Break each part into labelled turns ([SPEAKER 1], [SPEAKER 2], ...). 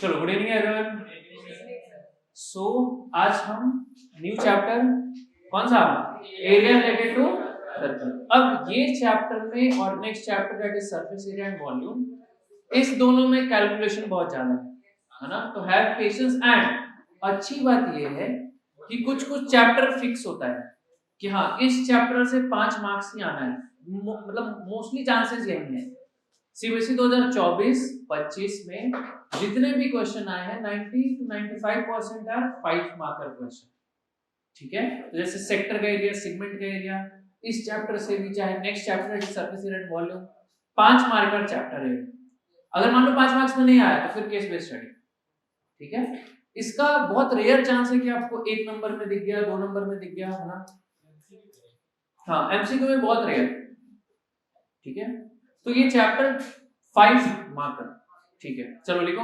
[SPEAKER 1] चलो good evening everyone. सो आज हम न्यू चैप्टर कौन सा एरिया रिलेटेड टू सर्कल। अब ये चैप्टर में और next chapter that is surface area and volume, इस दोनों में कैलकुलेशन बहुत ज्यादा है ना। तो हैव पेशेंस। एंड अच्छी बात ये है कि कुछ कुछ चैप्टर फिक्स होता है कि हाँ इस चैप्टर से 5 मार्क्स ही आना है, मतलब मोस्टली चांसेस यही है। सीबीएसई 2024-25 में जितने भी क्वेश्चन आए हैं 90 to 95% आर 5 मार्कर क्वेश्चन, ठीक है। तो जैसे सेक्टर का एरिया, सेगमेंट का एरिया, इस चैप्टर से भी, चाहे next chapter surface area and volume, 5 marker chapter है। अगर मान लो 5 मार्क्स में नहीं आया तो फिर केस बेस्ड स्टडी, ठीक है। इसका बहुत रेयर चांस है कि आपको 1 नंबर में दिख गया, 2 नंबर में दिख गया, है ना। हाँ, एमसीक्यू में बहुत रेयर, ठीक है। तो ये चैप्टर 5 मार्कर, ठीक है। चलो लिखो।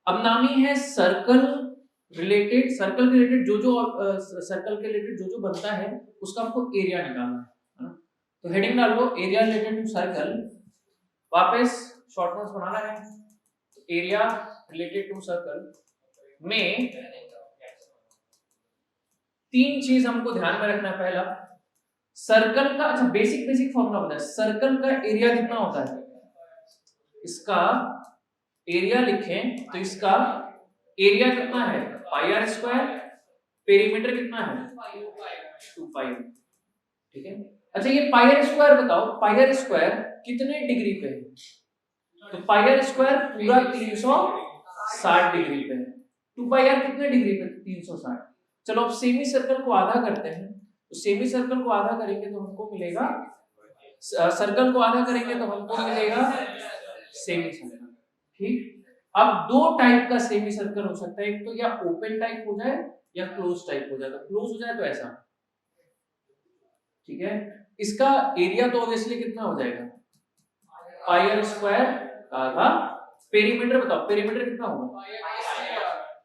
[SPEAKER 1] अब नामी है सर्कल रिलेटेड, सर्कल के रिलेटेड जो सर्कल के रिलेटेड जो बनता है उसका हमको एरिया निकालना है ना। तो हेडिंग डाल लो एरिया रिलेटेड टू सर्कल। वापस शॉर्ट नोट्स बनाना है। एरिया रिलेटेड टू सर्कल में 3 चीज हमको ध्यान में रखना है। पहला, सर्कल का, अच्छा बेसिक फॉर्मूला बताया। सर्कल का एरिया कितना होता है, इसका एरिया लिखें तो इसका एरिया कितना है पाई आर स्क्वायर, पेरीमीटर कितना है 2 पाई, ठीक है। अच्छा ये पाई आर स्क्वायर बताओ, पाई आर स्क्वायर कितने डिग्री पे है? तो पाई आर स्क्वायर पूरा 360 डिग्री पे है। 2 पाई आर कितने डिग्री पे? 360। चलो अब सेमी सर्कल को आधा करते हैं। तो सेमी सर्कल को आधा करेंगे तो हमको मिलेगा, सर्कल को आधा करेंगे तो हमको मिलेगा सेमी सर्कल, ठीक। अब 2 टाइप का सेमी सर्कल हो सकता है, एक तो या ओपन टाइप हो जाए या क्लोज टाइप हो जाए। तो क्लोज हो जाए तो ऐसा, ठीक है। इसका एरिया तो ऑब्वियसली कितना हो जाएगा पाई आर स्क्वायर आधा। पेरीमीटर बताओ, पेरीमीटर कितना होगा?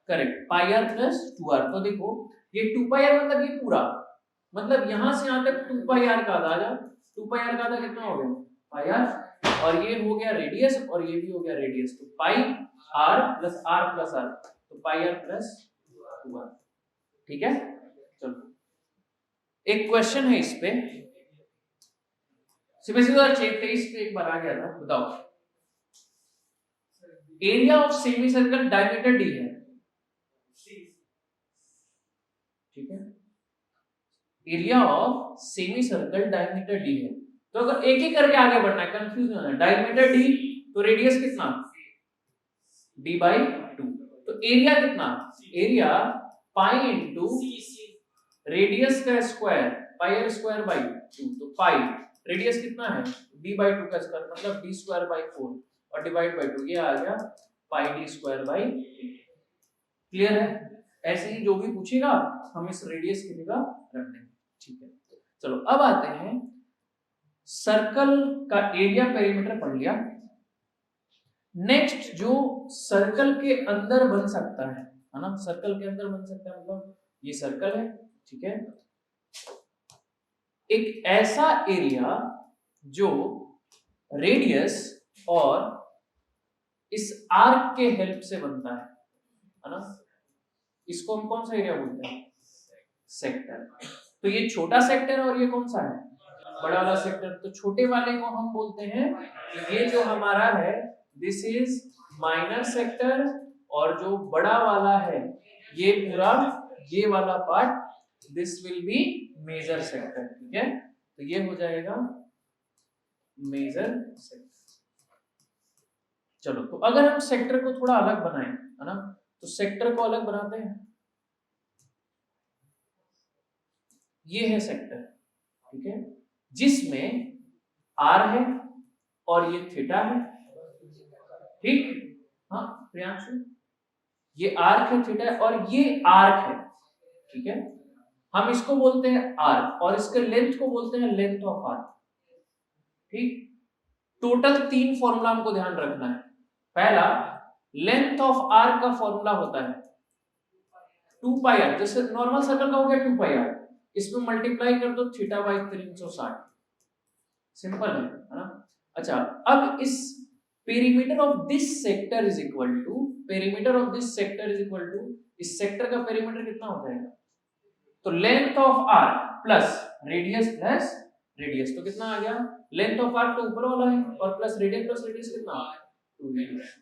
[SPEAKER 1] Correct, pi r plus 2 r. तो देखो ये 2 पाई आर मतलब ये पूरा, मतलब यहां से यहां तक 2 पाई आर का आधा। 2 पाई आर का आधा कितना हो गया पाई आर, और ये हो गया रेडियस और ये भी हो गया रेडियस। तो पाई आर प्लस आर, तो पाई आर प्लस 2 आर, ठीक है। चलो एक क्वेश्चन है इस पे, सीबीएसई 2023 पे एक बार आ गया था। बताओ area of semi circle diameter D है, ठीक है। Area of semi circle diameter D है। तो अगर एक एक करके आगे बढ़ना है, कंफ्यूज नहीं होना है। डायमीटर डी तो रेडियस कितना d by 2। तो एरिया कितना, एरिया पाई इंटू रेडियस का square, pi r square by 2। तो पाई रेडियस कितना है d by 2 का स्क्वायर, मतलब d स्क्वायर बाई 4 और डिवाइड बाई 2, ये आ गया पाई d स्क्वायर बाई। क्लियर है? ऐसे ही जो भी पूछेगा हम इस रेडियस की जगह रख देंगे, ठीक है। चलो अब आते हैं, सर्कल का एरिया पेरीमीटर पढ़ लिया। नेक्स्ट जो सर्कल के अंदर बन सकता है ना, सर्कल के अंदर बन सकता है, मतलब ये सर्कल है, ठीक है। एक ऐसा एरिया जो रेडियस और इस आर्क के हेल्प से बनता है ना, इसको हम कौन सा एरिया बोलते हैं? सेक्टर। तो ये छोटा सेक्टर और ये कौन सा है? बड़ा वाला सेक्टर। तो छोटे वाले को हम बोलते हैं, ये जो हमारा है दिस इज माइनर सेक्टर, और जो बड़ा वाला है ये पूरा, ये वाला part this will be major sector, ठीक है। तो ये हो जाएगा मेजर सेक्टर। चलो तो अगर हम सेक्टर को थोड़ा अलग बनाएं, है ना, तो सेक्टर को अलग बनाते हैं। ये है सेक्टर, ठीक है, जिसमें आर है और ये थीटा है, ठीक। हाँ प्रियांशु, ये आर्क है, थीटा है, और ये आर्क है, ठीक है। हम इसको बोलते हैं आर्क और इसके लेंथ को बोलते हैं लेंथ ऑफ आर्क, ठीक। टोटल 3 फॉर्मूला हमको ध्यान रखना है। पहला, लेंथ ऑफ आर्क का फॉर्मूला होता है 2 पाई आर, जैसे नॉर्मल सर्कल का हो गया 2 पाई आर, इसमें मल्टीप्लाई कर दो थीटा बाई 360, सिंपल है ना। अच्छा अब इस perimeter of this sector is equal to, perimeter of this sector is equal to, इस सेक्टर का पेरीमीटर कितना हो जाएगा, तो length of arc plus radius, तो कितना आ गया, लेंथ ऑफ आर्क तो ऊपर वाला है और प्लस रेडियस कितना, 2 रेडियस।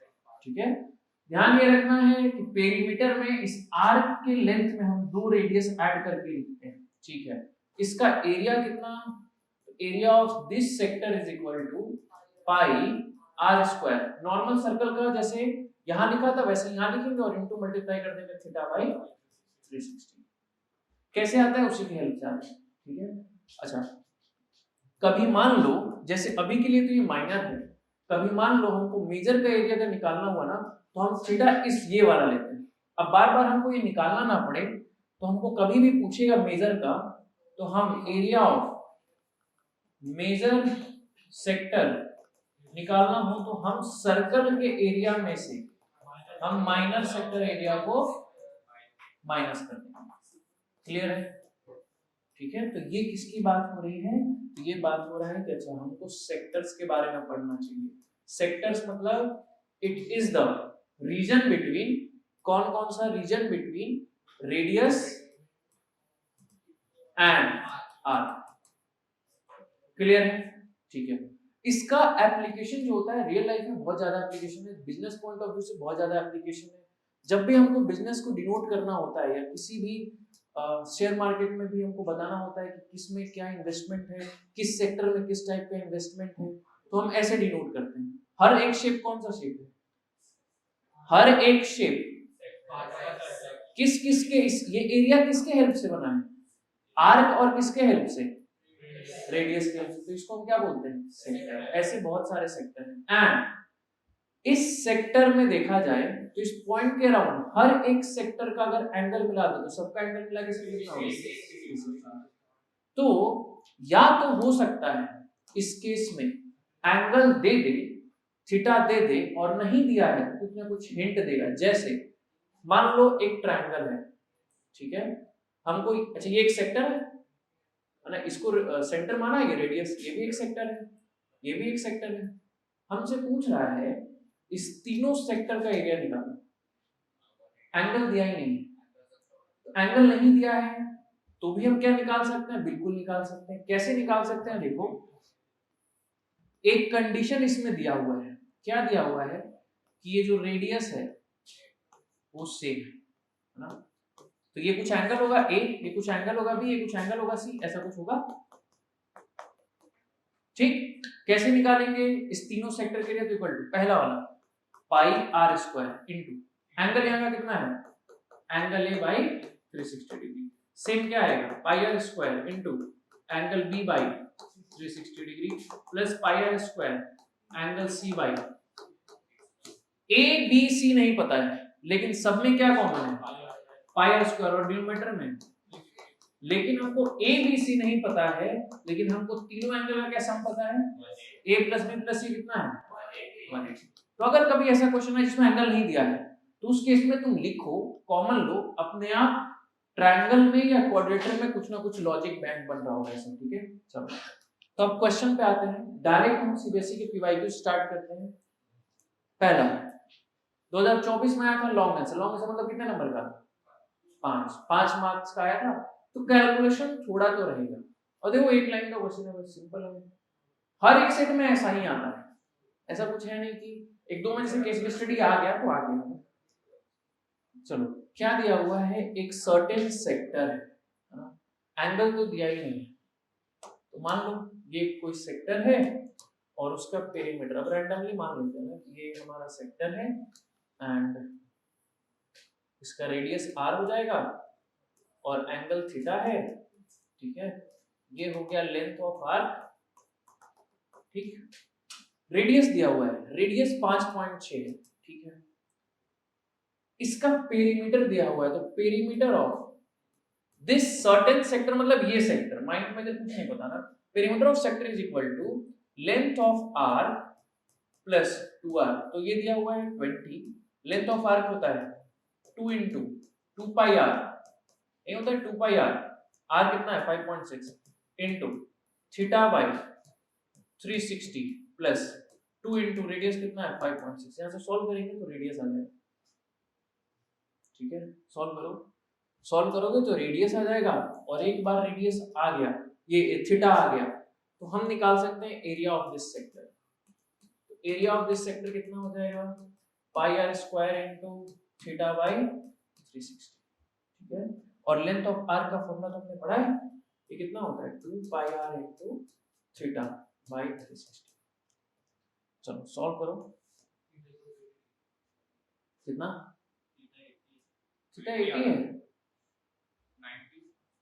[SPEAKER 1] ठीक है, ध्यान ये रखना है कि पेरीमीटर में इस आर्क के लेंथ में हम 2 रेडियस ऐड करके लिखते हैं। ठीक है, इसका एरिया कितना, area of this sector is equal to pi r square, normal circle का जैसे यहां लिखा था वैसे यहां लिखेंगे और इनटू मल्टीप्लाई कर देंगे थीटा बाई 360। कैसे आता है उसी की हेल्प से आता है। ठीक है, अच्छा कभी मान लो, जैसे अभी के लिए तो ये माइनर है, कभी मान लो हमको मेजर का एरिया अगर निकालना हुआ ना तो हम थीटा इस ये वाला लेते हैं। अब बार बार हमको ये निकालना ना पड़े तो हमको कभी भी पूछेगा मेजर का, तो हम एरिया ऑफ मेजर सेक्टर निकालना हो तो हम सर्कल के एरिया में से हम माइनर सेक्टर एरिया को माइनस कर देंगे। क्लियर है? ठीक है, तो ये किसकी बात हो रही है, तो ये बात हो रहा है कि अच्छा हमको सेक्टर्स के बारे में पढ़ना चाहिए। सेक्टर्स मतलब it is the region between, कौन कौन सा region between radius and arc. Clear है? ठीक है, इसका एप्लीकेशन जो होता है रियल लाइफ में बहुत ज्यादा एप्लीकेशन है, बिजनेस पॉइंट ऑफ व्यू से बहुत ज्यादा एप्लीकेशन है। जब भी हमको बिजनेस को डिनोट करना होता है या किसी भी शेयर मार्केट में भी हमको बताना होता है कि किस में क्या इन्वेस्टमेंट है, किस सेक्टर में किस टाइप का इन्वेस्टमेंट है, तो हम ऐसे डिनोट करते हैं। हर एक शेप कौन सा शेप है, हर एक शेप किस किस के, ये एरिया किसके हेल्प से बना है, आर्क और किसके हेल्प से, रेडियस के हेल्प से, तो इसको हम क्या बोलते हैं, सेक्टर। ऐसे बहुत सारे सेक्टर हैं एंड इस सेक्टर में देखा जाए तो इस पॉइंट के अराउंड हर एक सेक्टर का अगर एंगल मिला दो तो सबका एंगल मिला के कितना होगा, तो या तो हो सकता है इस केस में एंगल दे दे, थीटा दे दे, और नहीं दिया है तो कुछ ना कुछ हिंट देगा। जैसे मान लो एक ट्रायंगल है, ठीक है, हमको अच्छा ये एक सेक्टर है ना, इसको सेंटर माना है, ये रेडियस, ये भी एक सेक्टर है, ये भी एक सेक्टर है। हमसे पूछ रहा है इस तीनों सेक्टर का एरिया निकालो, एंगल दिया ही नहीं, एंगल नहीं दिया है तो भी हम क्या निकाल सकते हैं, बिल्कुल निकाल सकते हैं। कैसे निकाल सकते हैं, देखो एक कंडीशन इसमें दिया हुआ है, क्या दिया हुआ है कि ये जो रेडियस है वो सेम है ना, तो ये कुछ एंगल होगा ए, ये कुछ एंगल होगा बी, ये कुछ एंगल होगा सी, ऐसा कुछ होगा। ठीक, कैसे निकालेंगे इस तीनों सेक्टर के लिए, तो इक्वल टू पहला वाला pi r square into angle यहाँ का कितना है, angle A by 360 degree, same क्या आएगा pi r square into angle B by 360 degree plus pi r square angle C by, A B C नहीं पता है लेकिन सब में क्या कॉमन है, पाई आर स्क्वायर, और डिनोमिनेटर में, लेकिन हमको ए बी सी नहीं पता है, लेकिन हमको तीनों एंगल का क्या सम पता है, ए प्लस बी प्लस सी कितना है 180। तो अगर कभी ऐसा क्वेश्चन है जिसमें एंगल नहीं दिया है तो उस केस में तुम लिखो, कॉमन लो, अपने आप ट्रायंगल में या क्वाड्रेटर में कुछ ना कुछ लॉजिक बैंक बन रहा होगा ऐसा। ठीक है, चलो तो अब क्वेश्चन पे आते हैं, डायरेक्ट हम सीबीएसई के पीवाईक्यू स्टार्ट करते हैं। पहला 2024 में आया था लॉन्ग आंसर, लॉन्ग आंसर मतलब कितने नंबर का, 5 मार्क्स का आया था, तो कैलकुलेशन थोड़ा तो रहेगा। और देखो एक लाइन का क्वेश्चन है, बस सिंपल है, हर एक सेट में ऐसा ही आता है, ऐसा कुछ है नहीं कि एक दो में जैसे केस स्टडी आ गया तो आ गया। चलो क्या दिया हुआ है, एक सर्टेन सेक्टर है, एंगल तो दिया ही नहीं है, तो मान लो ये कोई सेक्टर है और उसका पेरीमीटर, अब रैंडमली मान लेते हैं कि ये हमारा सेक्टर है एंड इसका रेडियस r हो जाएगा और एंगल थीटा है। ठीक है, ये हो गया लेंथ ऑफ आर्क। ठीक, रेडियस दिया हुआ है, रेडियस 5.6 है। ठीक है, इसका पेरीमीटर दिया हुआ है, तो perimeter of this certain sector मतलब ये सेक्टर, माइंड में कुछ नहीं पता ना, perimeter of sector is equal to length of arc plus 2r, तो ये दिया हुआ है 20, लेंथ ऑफ आर्क होता है 2 इंटू 2 पाई आर, ये होता है 2 पाई आर, आर कितना है 5.6 into theta by 360 plus 2 into radius कितना है 5.6, यहाँ से सॉल्व करेंगे तो रेडियस आ जाएगा। ठीक है, सॉल्व करोगे तो रेडियस आ जाएगा, और एक बार रेडियस आ गया, ये थीटा आ गया, तो हम निकाल सकते हैं एरिया ऑफ दिस सेक्टर। तो एरिया ऑफ दिस सेक्टर कितना हो जाएगा, pi r square into theta by 360। ठीक है, और लेंथ ऑफ आर्क का फॉर्मूला तो हमने पढ़ा है, ये कितना होता है 2 pi r into theta by 360। चलो सॉल्व करो, कितना थीटा 80 है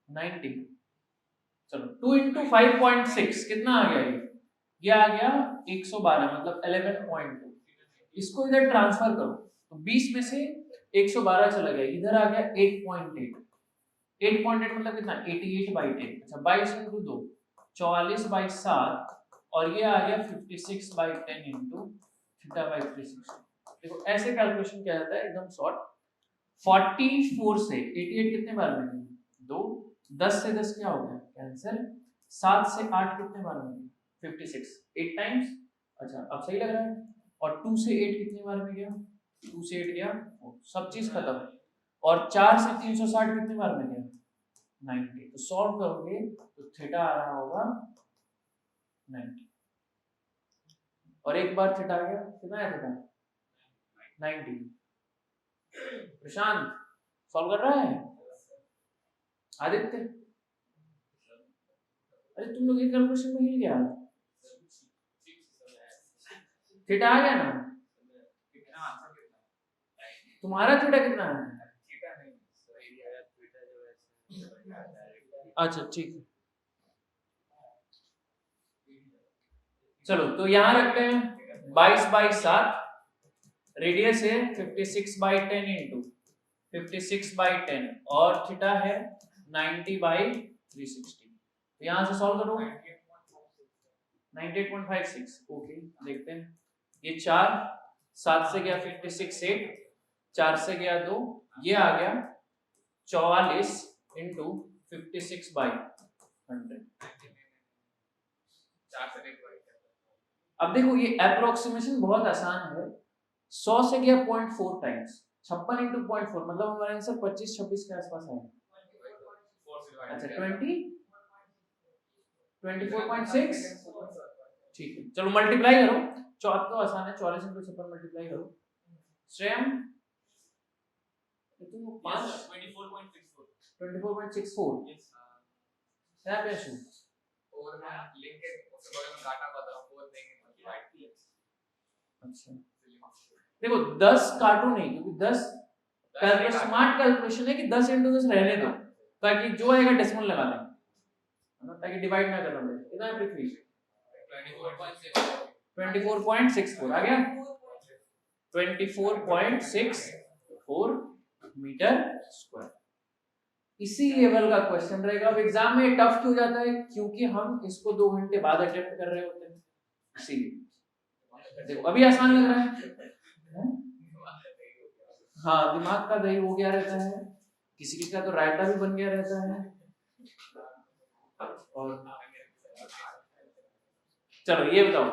[SPEAKER 1] 90। चलो 2 इंटू 5.6 कितना आ गया, ये आ गया 112, मतलब 11.2। इसको इधर ट्रांसफर करो तो 20 में से 112 चला गया, इधर आ गया 8.8। 8.8 मतलब कितना 88/10। अच्छा 22 इंटू 2 44/7, और ये आ गया 56/10 इंटू थीटा बाई 360। देखो ऐसे कैलकुलेशन किया जाता है एकदम शॉर्ट। 44 से 88 कितने बार में गए, 2, 10 से 10 क्या हो गया कैंसिल, 7 से 8 कितने बार में गए 56, 8 टाइम्स। अच्छा अब सही लग रहा है, और 2 से 8 कितने बार में गया, 2 से 8 गया, सब चीज खत्म। और 4 से 360 कितने बार में गया 90। तो सॉल्व करोगे तो थीटा आ रहा होगा 90, और एक बार थीटा आ गया, कितना है थीटा 90। प्रशांत सॉल्व कर रहा है, आदित्य, अरे तुम लोग ये कैलकुलेशन में हिल गया, थीटा आ गया ना, तुम्हारा थीटा कितना है, अच्छा ठीक है। चलो तो यहां रखते हैं 22/7, रेडियस है 56/10 इंटू 56/10, और थीटा है 90/360। तो यहां से सॉल्व करो 98.56। ओके देखते हैं, ये 4, 7 से गया 56, 8, 4 से गया 2, ये आ गया 44 इंटू 56/100। अब देखो ये अप्रोक्सीमेशन बहुत आसान है, 100 से गया 0.4 टाइम्स, 56 इंटू 0.4 मतलब हमारा आंसर 25-26 के आसपास आएगा। अच्छा 24.6, ठीक है चलो मल्टीप्लाई करो, चौथ तो आसान है, 44 इंटू 56 मल्टीप्लाई करो। श्रेयम तुम 24.64 क्या पैसे, और हम लेंगे उसके बगल में काटा हुआ था, 4 देंगे मल्टीप्लाई। अच्छा देखो 10 काटो नहीं, क्योंकि 10 कैलकुलेशन स्मार्ट कैलकुलेशन है कि 10 इंटू 10 रहने दो, ताकि जो आएगा डेसिमल लगा दें, ताकि डिवाइड ना करना पड़े। कितना है पृथ्वी 24.64 आ गया, 24.64 मीटर स्क्वायर। इसी लेवल का क्वेश्चन रहेगा। अब एग्जाम में टफ क्यों जाता है, क्योंकि हम इसको 2 घंटे बाद अटेम्प्ट कर रहे होते हैं, इसीलिए। देखो अभी आसान लग रहा है, हाँ दिमाग का दही हो गया रहता है, किसी किसी का तो रायता भी बन गया रहता है। और चलो ये बताओ,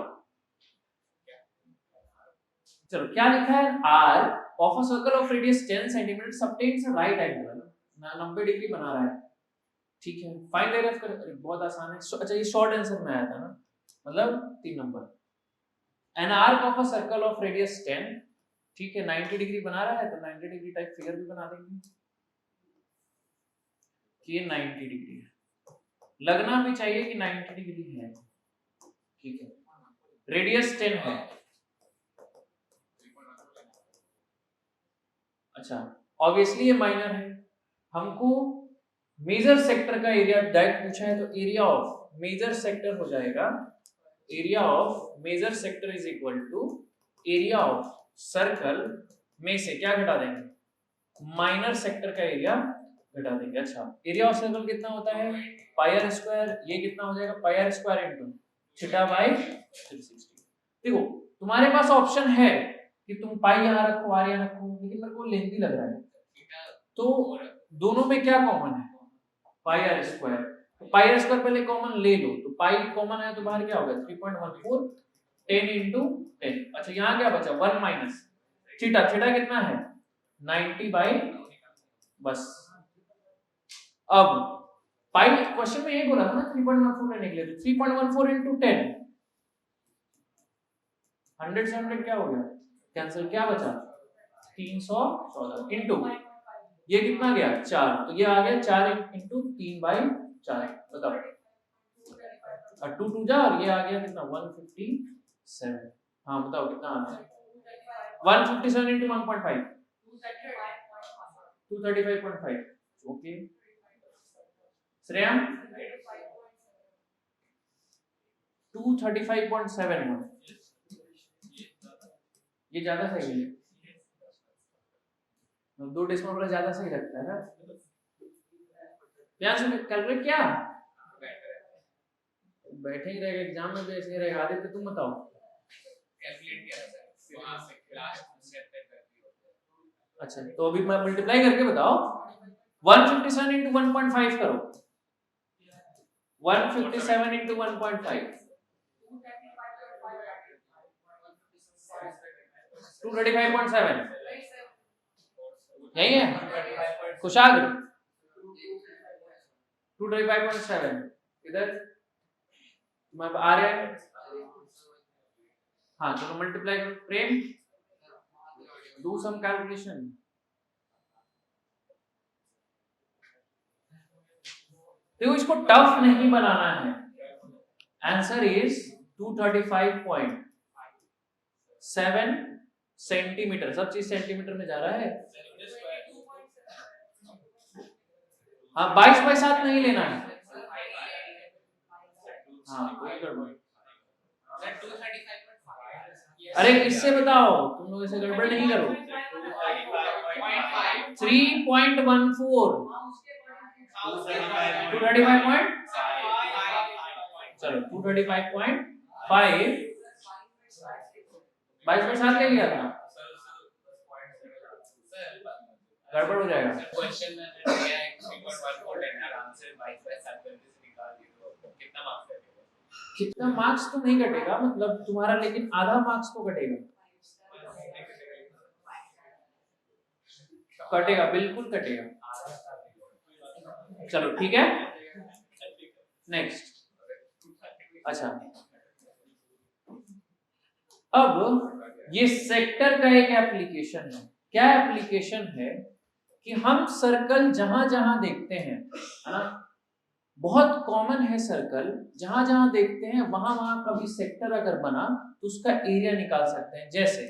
[SPEAKER 1] चलो क्या लिखा है, arc of a circle of radius 10 centimetre subtends a right angle, 90 degree बना रहा है। ठीक है फाइंड द एरिया ऑफ, बहुत आसान है। अच्छा ये शॉर्ट आंसर में आया था ना, मतलब 3 number. An arc of a circle of radius 10, ठीक है 90 डिग्री बना रहा है, तो 90 डिग्री टाइप फिगर भी बना देंगे कि ये 90 डिग्री है, लगना भी चाहिए कि 90 डिग्री है। ठीक है रेडियस 10 है। अच्छा ऑब्वियसली ये माइनर है, हमको मेजर सेक्टर का एरिया डायरेक्ट पूछा है, तो एरिया ऑफ मेजर सेक्टर हो जाएगा, area of major sector is equal to area of circle में से क्या घटा देंगे, माइनर सेक्टर का एरिया घटा देंगे। अच्छा एरिया ऑफ सर्कल कितना होता है पाई आर स्क्वायर, ये कितना हो जाएगा pi r square into theta by 360। देखो तुम्हारे पास ऑप्शन है कि तुम पाई यहां रखो आर यहां रखो, लेकिन मेरे को लेंथी लग रहा है, तो दोनों में क्या कॉमन है पाई आर स्क्वायर, तो पाई आर स्क्वायर पहले कॉमन ले लो, तो पाई कॉमन है तो बाहर क्या होगा 3.14, 10 इंटू 10। अच्छा यहाँ क्या बचा 1 माइनस थीटा, थीटा कितना है 90 बाई, बस। अब पाई क्वेश्चन में ये बोला था ना 3.14 लेने के लिए, तो 3.14 इंटू 10 100 से 100 क्या हो गया कैंसिल, क्या बचा 314 इंटू ये कितना गया 4, तो ये आ गया 4 इंटू 3/4, बताओ। और 2 2 जा, और ये आ गया कितना 157। हाँ बताओ कितना आ रहा है 157 इंटू 1.5 235.5। ओके श्रेया 235.71, ये ज्यादा सही है, दो डेसिमल प्लेस ज्यादा सही लगता है ना। ध्यान से कैलकुलेट क्या बैठे ही रहेगा, एग्जाम में भी ऐसे ही रहेगा। आदित्य तुम बताओ कैलकुलेट किया था वहां से क्लास सेट करके। अच्छा तो अभी मैं मल्टीप्लाई करके बताओ 157 इंटू 1.5 करो, 157 इंटू 1.5 235.7, यही है कुशाग्र 235.7 इधर मैं आ रहा है। हाँ चलो मल्टीप्लाई करो प्रेम, डू सम कैलकुलेशन। देखो इसको टफ नहीं बनाना है, आंसर इज 235.7 सेंटीमीटर, सब चीज सेंटीमीटर में जा रहा है। हाँ 22/7 नहीं लेना है। हाँ कोई गड़बड़, अरे इससे बताओ तुम लोग ऐसे गड़बड़ नहीं करो। 3.14 235. चलो 235.5 22/7 ले लिया था, गड़बड़ हो जाएगा। क्वेश्चन में दिया है 3.14 लेना, आंसर 22/7 करके निकाल दिया, कितना मार्क्स कटेगा? कितना मार्क्स तो नहीं कटेगा, मतलब तुम्हारा लेकिन आधा मार्क्स तो कटेगा, कटेगा बिल्कुल कटेगा। चलो ठीक है नेक्स्ट। अच्छा अब ये सेक्टर का एक एप्लीकेशन है। क्या एप्लीकेशन है कि हम सर्कल जहां जहां देखते हैं, है ना, बहुत कॉमन है सर्कल, जहां जहां देखते हैं वहां वहां कभी सेक्टर अगर बना तो उसका एरिया निकाल सकते हैं। जैसे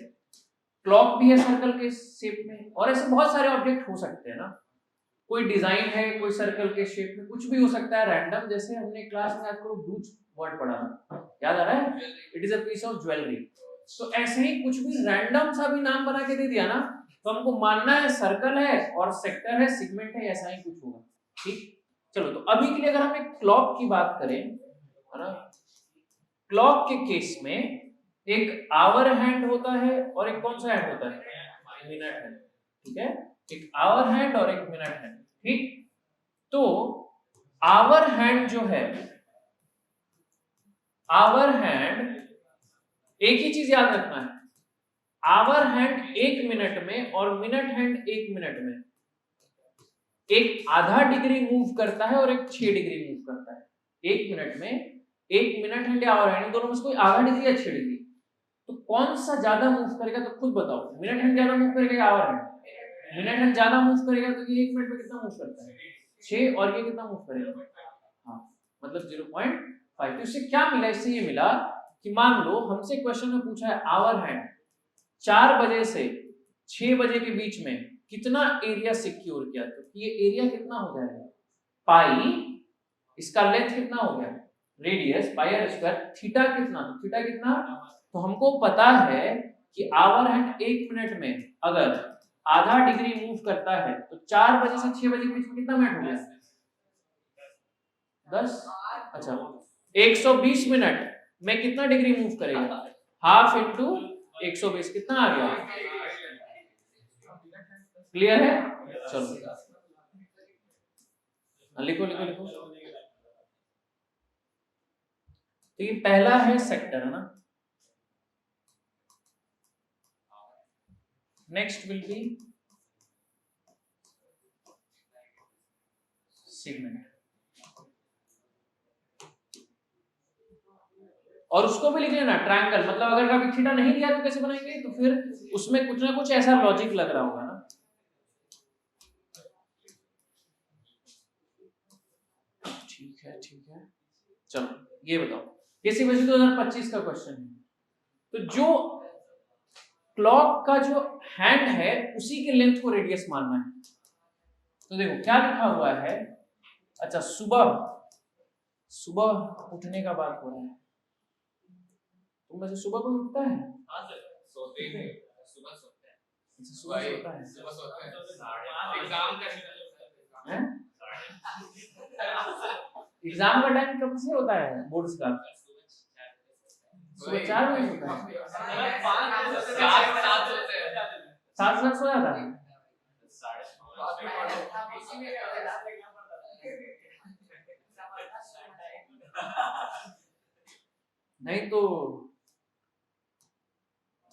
[SPEAKER 1] क्लॉक भी है सर्कल के शेप में, और ऐसे बहुत सारे ऑब्जेक्ट हो सकते हैं ना, कोई डिजाइन है कोई सर्कल के शेप में, कुछ भी हो सकता है रैंडम। जैसे हमने क्लास में आपको ब्रूच वर्ड पढ़ा था, याद आ रहा है, it is a piece of jewellery. तो ऐसे ही कुछ भी रैंडम सा भी नाम बना के दे दिया ना, तो हमको मानना है सर्कल है और सेक्टर है, सेगमेंट है, ऐसा ही कुछ होगा। ठीक, चलो तो अभी के लिए अगर हम एक क्लॉक की बात करें, है ना, क्लॉक के केस में एक आवर हैंड होता है और एक कौन सा हैंड होता है, मिनट हैंड। ठीक है, एक आवर हैंड और एक मिनट हैंड। ठीक, तो आवर हैंड जो है, आवर हैंड एक ही चीज याद रखना है, आवर हैंड 1 मिनट में और मिनट हैंड 1 मिनट में एक आधा डिग्री मूव करता है और एक 6 डिग्री मूव करता है। 1 मिनट में 1 मिनट हैंड या आवर हैंड दोनों में से कोई आधा डिग्री या 6 डिग्री, तो कौन सा ज्यादा मूव करेगा, तो खुद बताओ। मिनट हैंड ज्यादा मूव करेगा या आवर हैंड? मिनट हैंड ज्यादा मूव करेगा, तो ये 1 मिनट में कितना मूव करता है 6, और ये कितना मूव करेगा, हाँ मतलब 0.5। तो इससे क्या मिला, इससे ये मिला कि मान लो हमसे क्वेश्चन में पूछा है आवर हैंड 4 बजे से 6 बजे के बीच में कितना एरिया सिक्योर किया, तो ये एरिया कितना हो जाएगा पाई, इसका लेंथ कितना हो गया radius pi r square, theta कितना, थीटा कितना, तो हमको पता है कि आवर हैंड 1 मिनट में अगर आधा डिग्री मूव करता है तो 4 बजे से 6 बजे के बीच में कितना मिनट हो गया 10। अच्छा 120 मिनट में कितना डिग्री मूव करेगा, हाफ इंटू 120 कितना आ गया, क्लियर है। चलो लिखो लिखो लिखो। तो ये पहला है सेक्टर, है ना, नेक्स्ट विल बी सेगमेंट, और उसको भी लिख लेना ट्रायंगल, मतलब अगर कभी थीटा नहीं दिया तो कैसे बनाएंगे, तो फिर उसमें कुछ ना कुछ ऐसा लॉजिक लग रहा होगा ना। ठीक है ठीक है, चलो ये बताओ, किसी वजह 2025 का क्वेश्चन है, तो जो क्लॉक का जो हैंड है उसी के लेंथ को रेडियस मानना है। तो देखो क्या लिखा हुआ है, अच्छा सुबह सुबह उठने का बात हो रहा है, तुम में से सुबह कोई उठता है?
[SPEAKER 2] हाँ सर, सोते हैं, सुबह सोते हैं।
[SPEAKER 1] सुबह सोता है,
[SPEAKER 2] सुबह सोते हैं, एग्जाम का
[SPEAKER 1] हैं? एग्जाम का टाइम कब से होता है बोर्ड्स का? सुबह 4 बजे होता है, 7 सो जाता है। नहीं तो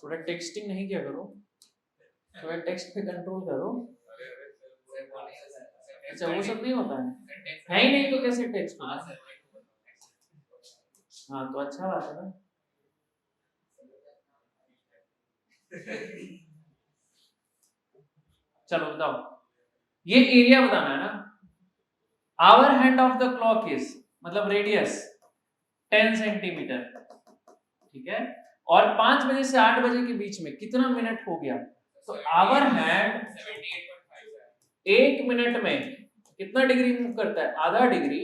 [SPEAKER 1] थोड़ा टेक्सटिंग नहीं किया करो, थोड़ा टेक्स्ट पे कंट्रोल करो। अच्छा वो सब नहीं होता है ही नहीं तो कैसे टेक्स्ट होगा? हाँ तो अच्छा बात है ना। चलो बताओ, ये एरिया बताना है ना। Hour hand of the clock is, मतलब रेडियस 10 सेंटीमीटर, ठीक है, और 5 बजे से 8 बजे के बीच में कितना मिनट हो गया? तो आवर हैंड 1 मिनट में कितना डिग्री मूव करता है? आधा डिग्री।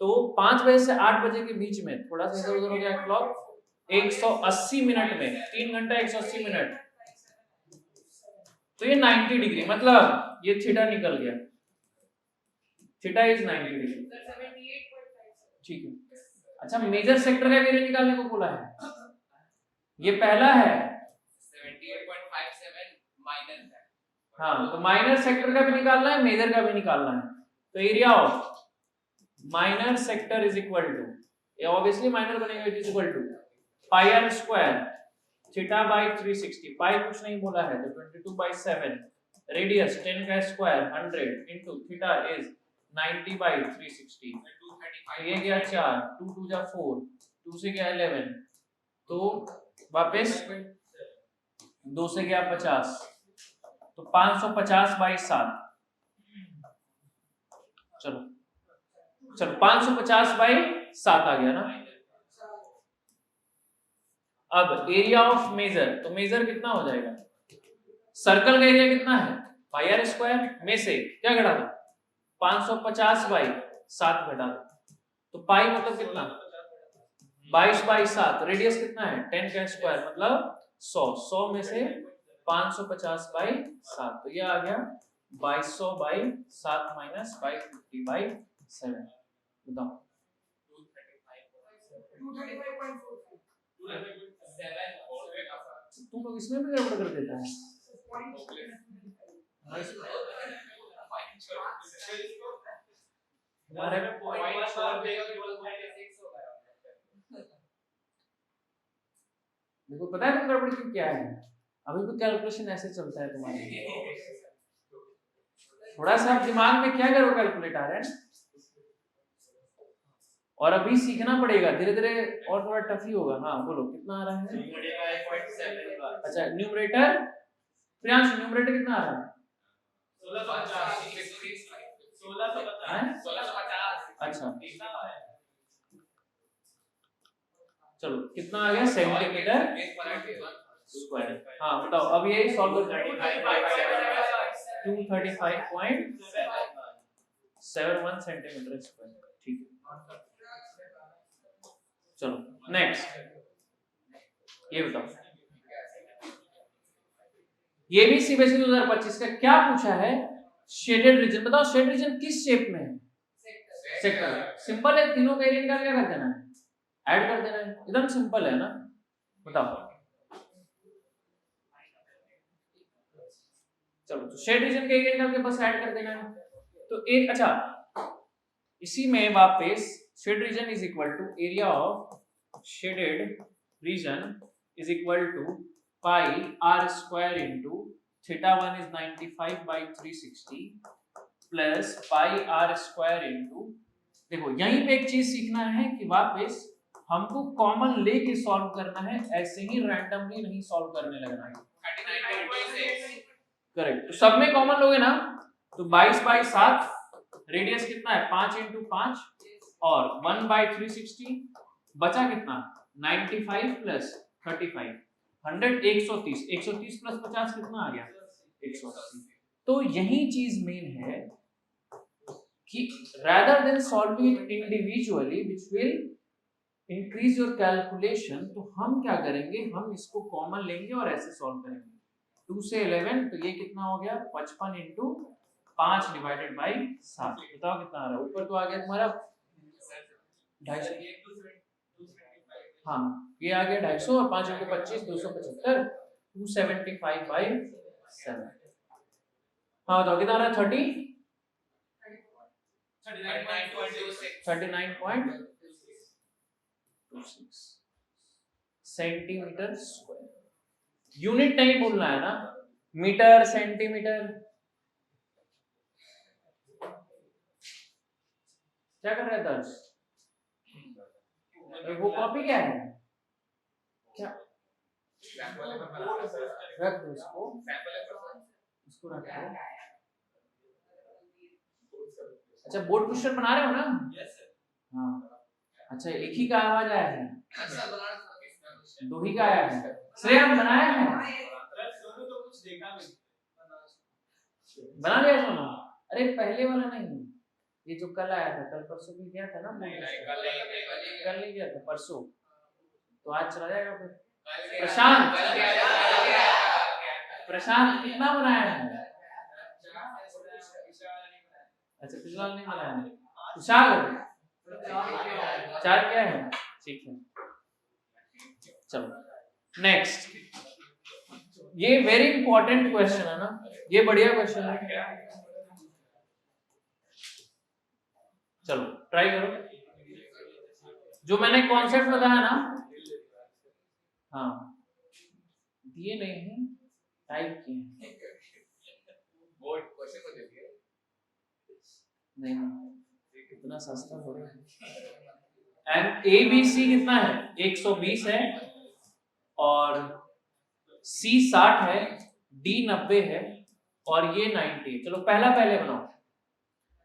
[SPEAKER 1] तो 5 बजे से 8 बजे के बीच में थोड़ा सा इधर उधर हो गया क्लॉक, 180 मिनट में, 3 घंटा 180 मिनट, तो ये 90 डिग्री, मतलब ये थीटा निकल गया, थीटा इज 90 डिग्री, ठीक है। अच्छा मेजर सेक्टर का एरिया निकालने को बोला है, ये पहला है
[SPEAKER 2] 78.57 माइनस है।
[SPEAKER 1] हाँ, तो माइनर सेक्टर का भी निकालना है, मेजर का भी निकालना है। तो area of minor sector is equal to, ये ऑब्वियसली माइनर बनेगा, it is equal to pi r square theta by 360, pi कुछ नहीं बोला है तो 22/7, रेडियस 10 का स्क्वायर 100 इनटू थीटा इज 90/360, ये गया 4, 2 2 जा 4, 2 से गया 11, तो वापस 2 से गया 50, तो 550/7, चलो चलो 550/7 आ गया ना। अब एरिया ऑफ मेजर, तो मेजर कितना हो जाएगा? सर्कल का एरिया कितना है? पाई आर स्क्वायर में से क्या घटा दो? 550/7 घटा दो, तो पाई मतलब कितना? 22/7, रेडियस कितना है? 10 का स्क्वायर मतलब 100, 100 में से 550/7, तो ये आ गया 2200/7 माइनस 550/7, बताओ। 235.4, तुम लोग इसमें भी गड़बड़ कर देता है। हमारे में पॉइंट छोड़ देगा तो 12.6 होगा। देखो पता है तुम गड़बड़ क्यों क्या है? अभी भी कैलकुलेशन ऐसे चलता है तुम्हारे, थोड़ा सा दिमाग में क्या करो, कैलकुलेट आ रहा है, और अभी सीखना पड़ेगा धीरे धीरे, और थोड़ा टफ ही होगा। हाँ बोलो कितना आ रहा है? अच्छा न्यूमरेटर, प्रियांश न्यूमरेटर कितना आ रहा है? 1650। अच्छा चलो कितना आ गया? Centimetre square. हाँ बताओ अब ये सॉल्व कर 235.71 सेंटीमीटर स्क्वायर, ठीक है। चलो नेक्स्ट, ये बताओ, ये भी सीबीएसई 2025 का क्या पूछा है? शेडेड रीजन, बताओ शेड रीजन किस शेप में है? सेक्टर। सिंपल है, तीनों का एरिया निकाल क्या कर देना है? ऐड कर देना है, एकदम सिंपल है ना। बताओ चलो, तो शेड रीजन का एरिया निकाल के बस ऐड कर देना है। तो एक अच्छा इसी में वापस shade region is equal to area of shaded region is equal to pi r square into theta 1 is 95 by 360 plus pi r square into, देखो यहीं पे एक चीज सीखना है कि वापस हमको कॉमन लेके सॉल्व करना है, ऐसे ही रैंडमली नहीं सॉल्व करने लगना है।
[SPEAKER 2] 39.6
[SPEAKER 1] करेक्ट, तो सब में कॉमन लोगे ना, तो 22 बाई 7, रेडियस कितना है 5 इंटू 5 और 1 बाई 360, बचा कितना 95 प्लस 35 100 130, 130 प्लस 50 कितना आ गया 180। तो यही चीज मेन है कि rather than solving it individually which will increase your calculation, तो हम क्या करेंगे, हम इसको कॉमन लेंगे और ऐसे सॉल्व करेंगे। 2 से 11, तो ये कितना हो गया 55 इंटू 5 डिवाइडेड बाई 7, बताओ कितना आ रहा है, ऊपर तो आ गया तुम्हारा 250, हाँ ये आ गया 250 और 5 इंटू 25 275, 275 बाई 7, हाँ बताओ कितना आ रहा है 39.26 सेंटीमीटर स्क्वायर। यूनिट नहीं बोलना है ना, मीटर सेंटीमीटर। क्या कर रहा है दर्श, वो कॉपी क्या है, क्या रख दो इसको रख दो। अच्छा बोर्ड क्वेश्चन बना रहे हो ना, हाँ अच्छा, एक ही का आवाज आया है, दो ही का आया है, श्रेयम बनाया है, बना लिया सोना, अरे पहले वाला नहीं, ये जो कल आया था, कल परसों भी गया था ना, कल नहीं गया था परसों, तो आज चला जाएगा फिर। प्रशांत कितना बनाया है, अच्छा पिछला नहीं बनाया है, कुशाल 4 क्या है, ठीक है। चलो नेक्स्ट, ये वेरी इंपॉर्टेंट क्वेश्चन है ना, ये बढ़िया क्वेश्चन है, चलो ट्राई करो, जो मैंने कॉन्सेप्ट बताया ना, हाँ दिए नहीं है, टाइप किए
[SPEAKER 2] बोर्ड क्वेश्चन को दे दिया
[SPEAKER 1] नहीं, कितना सस्ता हो रहा है। एंड ए बी सी कितना है 120 है और सी 60 है, डी 90 है और ये 90। चलो पहला पहले बनाओ,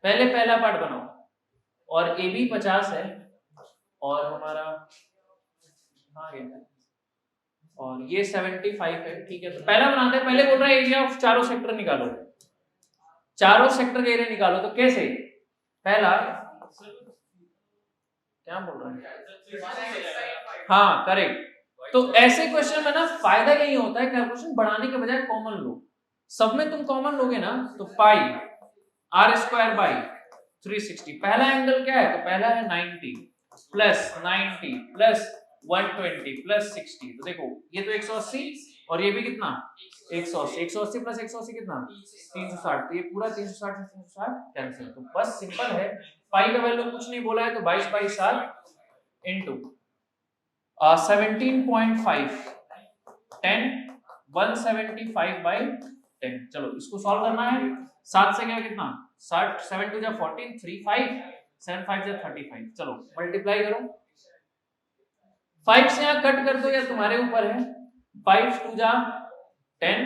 [SPEAKER 1] पहला पार्ट बनाओ, और ए बी 50 है और हमारा आ गया और ये 75 है, ठीक है। तो पहला बनाते हैं, पहले बोल रहा है एरिया ऑफ चारों सेक्टर निकालो, चारों सेक्टर का एरिया निकालो, तो कैसे, पहला क्या बोल रहा है, हाँ करेक्ट। तो ऐसे क्वेश्चन में ना फायदा यही होता है, कैलकुलेशन बढ़ाने के बजाय कॉमन लो, सब में तुम कॉमन लोगे ना, तो पाई आर स्क्वायर बाई 360, पहला एंगल क्या है, तो पहला है 90 प्लस 90 प्लस 120 प्लस 60, तो देखो ये तो 180 और ये भी कितना 180, 180 प्लस 180 कितना 360, तो ये पूरा 360 से 360 कैंसिल, तो बस सिंपल है, पाई का वैल्यू कुछ नहीं बोला है, तो 22 बाई 7 इनटू 17.5 10 175 बाई 10। चलो इसको सॉल्व करना है, 7 से क्या कितना 60, 7 टू जा 14 3 5 7 5 जा 35, चलो मल्टीप्लाई करो, 5 से यहाँ कट कर दो या तुम्हारे ऊपर है, 5 टू जा 10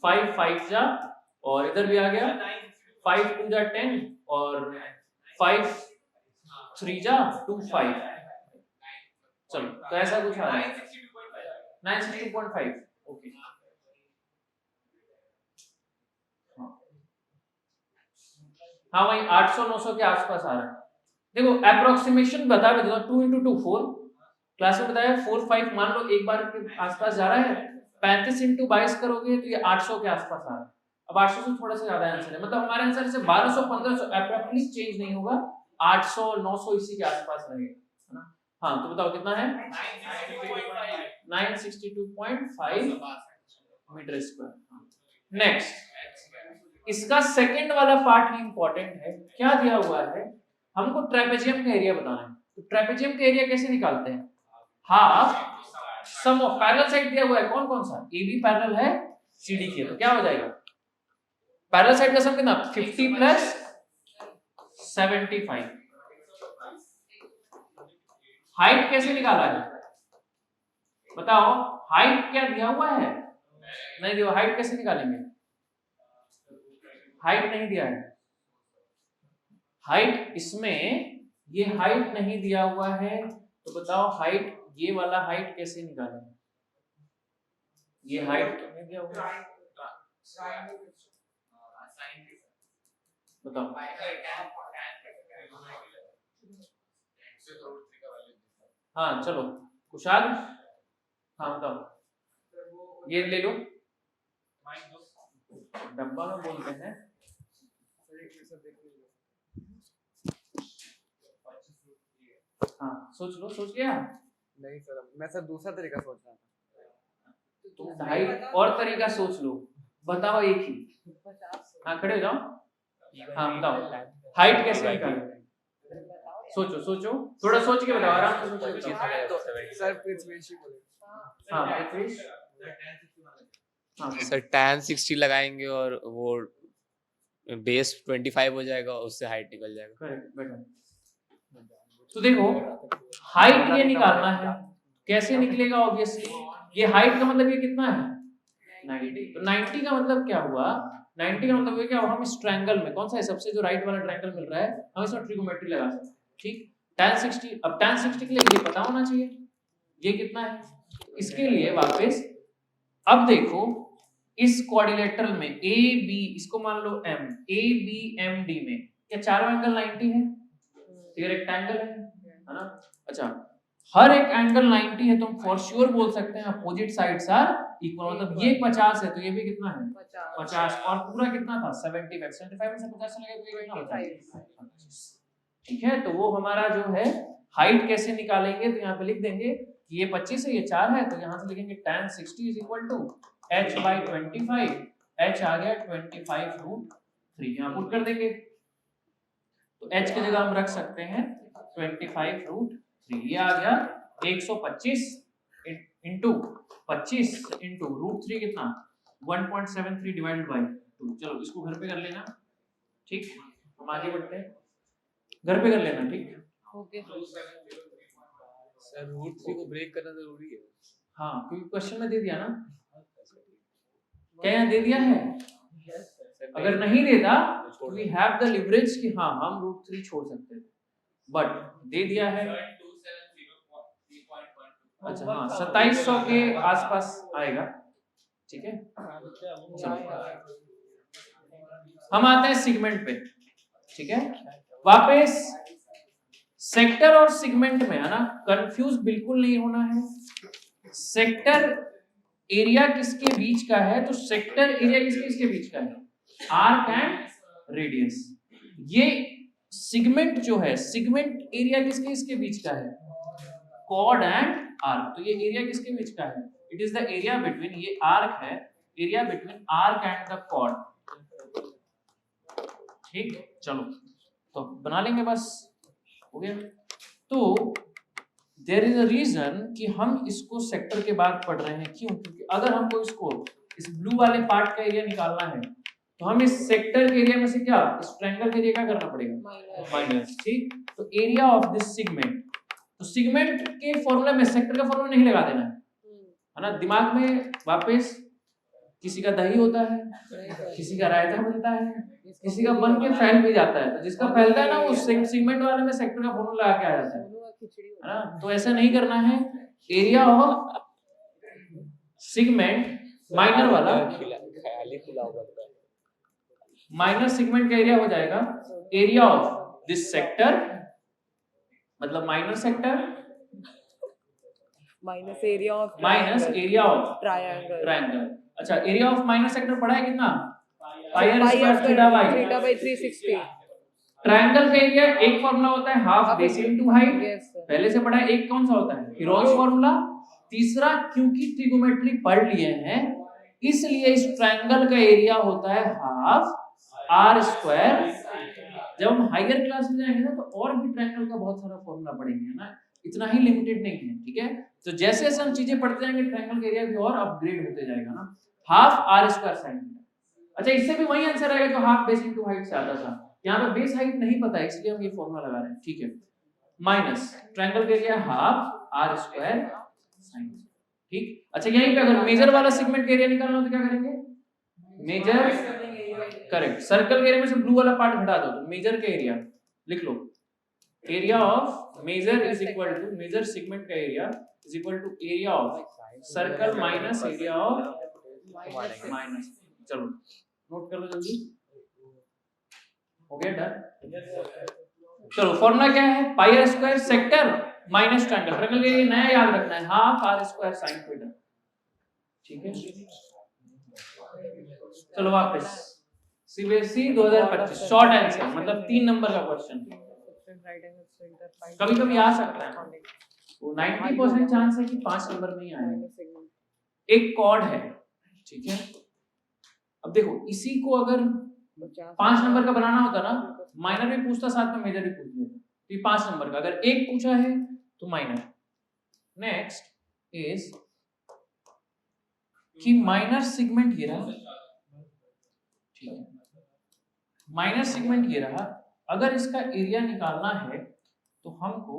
[SPEAKER 1] 5 5 जा और इधर भी आ गया 5 टू जा 10 और 5 3 जा 2 5, चलो तो ऐसा कुछ आ रहा है 962.5, ओके। हाँ वही 800 900 के आसपास आ रहा है, देखो अप्रोक्सीमेशन बता भी देता हूं, 2 into 2 4, क्लास में बताया 4 5 मान लो एक बार के आसपास जा रहा है, 35 into 22 करोगे तो ये 800 के आसपास आ रहा है। अब 800 से थोड़ा सा ज्यादा आंसर है, मतलब हमारे आंसर से 1200 1500 अप्रोक्सीमेटली चेंज नहीं होगा, 800 900 इसी के आसपास रहेगा, है ना। हाँ तो बताओ कितना है 962.5 मीटर स्क्वायर। नेक्स्ट, इसका सेकंड वाला पार्ट ही इंपॉर्टेंट है, क्या दिया हुआ है, हमको ट्रेपेजियम का एरिया बताना है, तो ट्रेपेजियम का एरिया कैसे निकालते हैं, half sum of parallel side दिया हुआ है, कौन कौन सा, AB पैरेलल है CD किया तो क्या हो जाएगा? पैरेलल साइड का सम कितना? 50 प्लस 75। हाइट कैसे निकाला है बताओ? हाइट क्या दिया हुआ है? नहीं दिया। हाइट कैसे निकालेंगे? हाइट नहीं दिया है। हाइट इसमें ये हाइट नहीं दिया हुआ है तो बताओ हाइट, ये वाला हाइट कैसे निकालेंगे? ये हाइट तो नहीं दिया हुआ है। बताओ। हाँ चलो कुशाल, हाँ बताओ। ये ले लो, डब्बा में बोलते हैं। हाँ सोच लो, सोच लिया?
[SPEAKER 3] नहीं सर, मैं सर दूसरा तरीका सोच रहा था।
[SPEAKER 1] तुम ढाई और तरीका सोच लो, बताओ एक ही। हाँ खड़े हो जाओ। हाँ बताओ हाइट कैसे निकालेंगे? सोचो सोचो, थोड़ा सोच के बताओ, आराम से सोच के बताओ।
[SPEAKER 3] सर पृथ्वीश ही बोले।
[SPEAKER 1] हाँ पृथ्वीश। हाँ
[SPEAKER 4] सर tan 60 लगाएंगे और वो बेस 25 हो जाएगा, उससे हाइट निकल जाएगा।
[SPEAKER 1] करेक्ट, बेटा। तो देखो हाइट ये निकालना है, कैसे निकलेगा? ऑब्वियसली ये हाइट का मतलब ये कितना है? 90। तो 90 का मतलब क्या हुआ? 90 का मतलब ये क्या हुआ? हम इस ट्रायंगल में कौन सा है सबसे जो राइट वाला ट्रायंगल मिल रहा है, हम इसमें ट्रिगोनोमेट्री लगा सकते हैं। ठीक, tan 60। अब tan 60 के लिए ये पता होना चाहिए ये कितना है। इसके लिए वापस अब देखो इस क्वाड्रिलेटरल में ए बी, इसको मान लो m, A B M D में क्या चारों एंगल 90 है? ये रेक्टेंगल है ना? अच्छा, हर एक एंगल 90 है तो हम फॉर श्योर बोल सकते हैं अपोजिट साइड्स आर इक्वल। मतलब ये 50 है तो ये भी कितना है? 50। और पूरा कितना था? 75। 75 में से 50 चला गया तो ये कितना बचा? 25। ठीक है, तो वो हमारा जो है हाइट कैसे निकालेंगे तो यहाँ पे लिख देंगे कि ये 25 है, ये 4 है, तो यहाँ से लिखेंगे tan 60 is equal to h by 25। h आ गया 25√3, यहाँ पुट कर देंगे तो h की जगह हम रख सकते हैं 25√3। ये आ गया 125 इंटू 25 इंटू √3 कितना? 1.73 डिवाइडेड बाई 2। चलो इसको घर पे कर लेना। ठीक, हम आगे बढ़ते हैं, घर पे कर लेना। ठीक
[SPEAKER 5] ओके
[SPEAKER 4] सर √3 को ब्रेक करना जरूरी है।
[SPEAKER 1] हाँ, क्योंकि क्वेश्चन में दे दिया ना। क्या यहाँ दे दिया है? अगर नहीं देता तो वी हैव द लिवरेज कि हाँ हम √3 छोड़ सकते थे, बट दे दिया है। अच्छा हाँ, 2700 के आसपास आएगा। ठीक है, चलो हम आते हैं सेगमेंट पे। ठीक है, वापस सेक्टर और सेगमेंट में है ना, कंफ्यूज बिल्कुल नहीं होना है। सेक्टर एरिया किसके बीच का है? तो सेक्टर एरिया किसके बीच का है? Arc and radius. ये सेगमेंट जो है, सेगमेंट एरिया किसके बीच का है? Chord and arc. तो ये एरिया किसके बीच का है? It is the area between, ये आर्क है, area between arc and the chord. ठीक, चलो तो बना लेंगे, बस हो गया। तो देयर इज अ रीजन कि हम इसको सेक्टर के बाद पढ़ रहे हैं। क्यों? क्योंकि अगर हमको इसको इस ब्लू वाले पार्ट का एरिया निकालना है तो हम इस सेक्टर के एरिया में से क्या, इस ट्रायंगल के एरिया क्या करना पड़ेगा? माइनस। ठीक, तो एरिया ऑफ दिस सेगमेंट, तो सेगमेंट के फॉर्मूला में सेक्टर का फॉर्मूला नहीं लगा देना है ना। दिमाग में वापस किसी का दही होता है, किसी का रायता बनता है, किसी का बन के फैल भी जाता है, तो जिसका फैलता है ना वो सेगमेंट वाले में सेक्टर का फॉर्मूला लगा के आ जाता है ना। तो ऐसा नहीं करना है। एरिया ऑफ सेगमेंट माइनर वाला, माइनर सेगमेंट का एरिया हो जाएगा एरिया ऑफ दिस सेक्टर, मतलब minor sector
[SPEAKER 5] minus area of
[SPEAKER 1] triangle. अच्छा, एरिया ऑफ माइनर सेक्टर पढ़ा है कितना? पाई r
[SPEAKER 5] pi
[SPEAKER 1] square theta by
[SPEAKER 5] 360।
[SPEAKER 1] Triangle का एरिया एक फार्मूला होता है half base into height.
[SPEAKER 5] Yes sir,
[SPEAKER 1] पहले से पढ़ा है। एक कौन सा होता है? Heroes formula. तीसरा, क्योंकि ट्रिगोनोमेट्री पढ़ लिए हैं इसलिए इस ट्रायंगल का एरिया होता है हाफ आर स्क्वायर। जब हम हायर क्लास में जाएंगे ना तो और भी ट्रायंगल का बहुत सारा फार्मूला पढ़ेंगे, है ना, इतना ही लिमिटेड नहीं है। ठीक है, तो जैसे जैसे हम चीजें पढ़ते जाएंगे ट्रायंगल का एरिया भी और अपग्रेड होते जाएगा ना। Half r square sine theta. अच्छा इससे भी वही आंसर आएगा जो हाफ बेस इनटू हाइट से आता था। यहाँ पे बेस हाइट नहीं पता है इसलिए हम ये फॉर्मूला लगा रहे हैं, ठीक है। माइनस ट्रायंगल का area half r square sine, ठीक। अच्छा यहीं पे अगर मेजर वाला सेगमेंट का एरिया निकालना हो तो क्या करेंगे, मेजर, करेक्ट, सर्कल के एरिया में से ब्लू वाला पार्ट घटा दो तो मेजर का एरिया लिख लो, area of major is equal to major segment का area is equal to area of circle minus area of minus. चलो नोट कर लो जल्दी, हो गया डन। चलो फॉर्मूला क्या है, pi r square sector minus triangle, triangle के लिए नया याद रखना है half r square sine theta, ठीक है। चलो वापस सीबीएसई 2025 शॉर्ट आंसर मतलब 3 नंबर का क्वेश्चन, कभी कभी आ सकता है, वो 90% चांस है कि 5 नंबर में ही आएगा। एक कॉर्ड है, ठीक है। अब देखो इसी को अगर 5 नंबर का बनाना होता ना, माइनर भी पूछता साथ में मेजर भी पूछ लेता, तो ये 5 नंबर का, अगर एक पूछा है तो माइनर। नेक्स्ट इज कि माइनर सेगमेंट ये रहा, ठीक है, माइनर सेगमेंट ये रहा, अगर इसका एरिया निकालना है तो हमको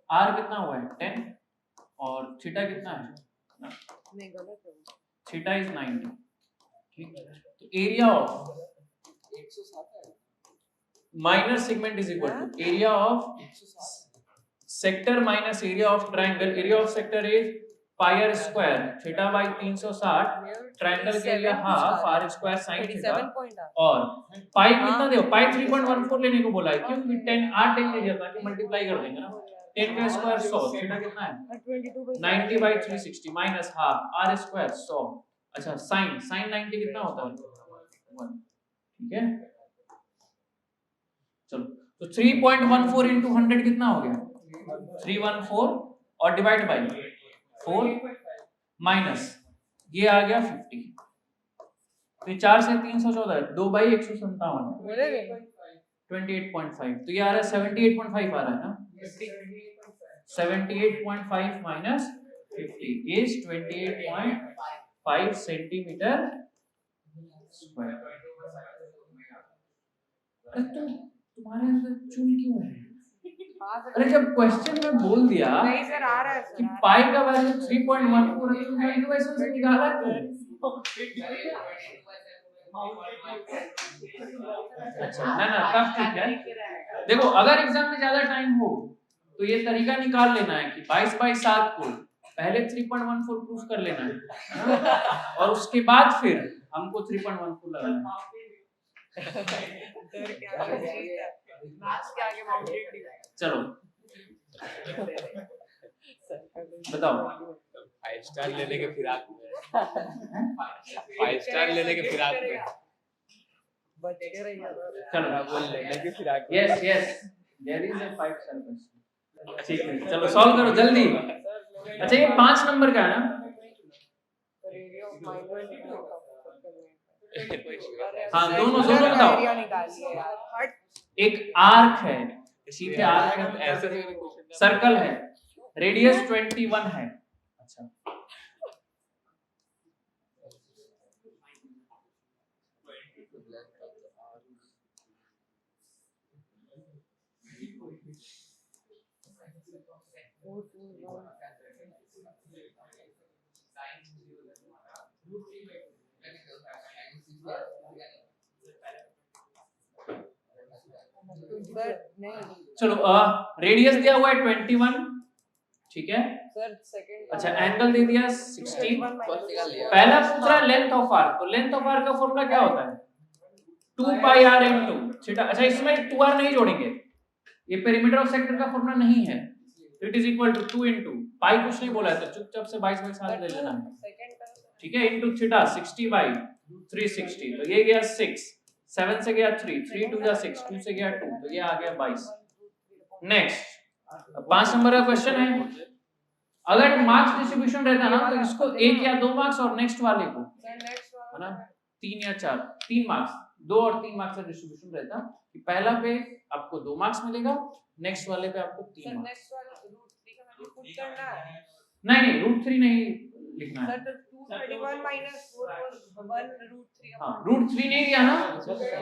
[SPEAKER 1] आर कितना हुआ है 10 और थीटा कितना है,
[SPEAKER 5] नहीं गलत है,
[SPEAKER 1] थीटा इज 90, ठीक है। तो area of minor segment is equal to area of sector minus area of triangle, area of sector is pi r square theta by 360, triangle के area half r square sine theta, और pi कितना देखो, पाई 3.14 लेने को बोला है क्योंकि 10 are 10 ले दिया था कि मल्टीप्लाई कर देंगे ना, 10 का स्क्वायर 100, थीटा कितना है 90 by 360 minus half r square 100। अच्छा साइन 90 कितना होता है 1, ठीक है। चलो तो 3.14 into 100 कितना हो गया 314 और डिवाइड बाय 4 माइनस ये आ गया 50, तो ये 4 से 314 2 बाई 157 28.5, तो ये आ रहा है 78.5 आ रहा है ना, 78.5 माइनस 50 इज 28.5 सेंटीमीटर स्क्वायर। अरे तुम्हारे अंदर चुल क्यों है? अरे जब क्वेश्चन में बोल दिया
[SPEAKER 5] नहीं सर आ रहा है
[SPEAKER 1] कि पाई का वैल्यू 3.14 है तो इक्वेशन से निकाला क्यों? अच्छा ना तब ठीक है। देखो अगर एग्जाम में ज्यादा टाइम हो तो ये तरीका निकाल लेना है कि 22 बाई 7 को पहले 3.14 प्रूफ कर लेना है और उसके बाद फिर हमको 3.14 लगाना है। चलो बताओ
[SPEAKER 4] 5 स्टार लेने के फिराक में 5 स्टार लेने के फिराक में
[SPEAKER 1] चलो
[SPEAKER 3] बोल लेने के फिराक में।
[SPEAKER 1] Yes there is a 5 star question, ठीक है। चलो सॉल्व करो जल्दी। अच्छा ये 5 नंबर का है ना, हाँ दोनों बताओ। एक आर्क है, सीधे आर्क है,
[SPEAKER 4] ऐसे
[SPEAKER 1] सर्कल है, रेडियस 21 है। अच्छा चलो रेडियस दिया हुआ है 21, ठीक है।
[SPEAKER 5] सर सेकंड
[SPEAKER 1] अच्छा एंगल दे दिया 60, पहला पूछ रहा है लेंथ ऑफ आर्क, तो लेंथ ऑफ आर्क का फॉर्मूला क्या होता है 2 पाई r इनटू थीटा। अच्छा इसमें 2r नहीं जोड़ेंगे, ये पेरीमीटर ऑफ सेक्टर का फॉर्मूला नहीं है, तो it is equal to 2 into pi कुछ नहीं बोला है तो चुपचाप से 22 बाई 7 ले लेना है, ठीक है, इनटू थीटा 60 बाई 360, तो ये गया 6, 7 से गया 3, 3 2 जा 6, 2 से गया 2, तो ये आ गया 22। नेक्स्ट 5 नंबर का क्वेश्चन है, अगर मार्क्स डिस्ट्रीब्यूशन रहता ना तो इसको 1 या 2 मार्क्स और नेक्स्ट वाले को है ना 3 या 4, 3 मार्क्स, 2 और 3 मार्क्स का डिस्ट्रीब्यूशन रहता कि पहला पे आपको 2 मार्क्स मिलेगा, नेक्स्ट वाले पे आपको 3 मार्क्स। नहीं रूट 3 नहीं लिखना है,
[SPEAKER 5] 231 minus 441
[SPEAKER 1] हाँ √3 नहीं दिया ना,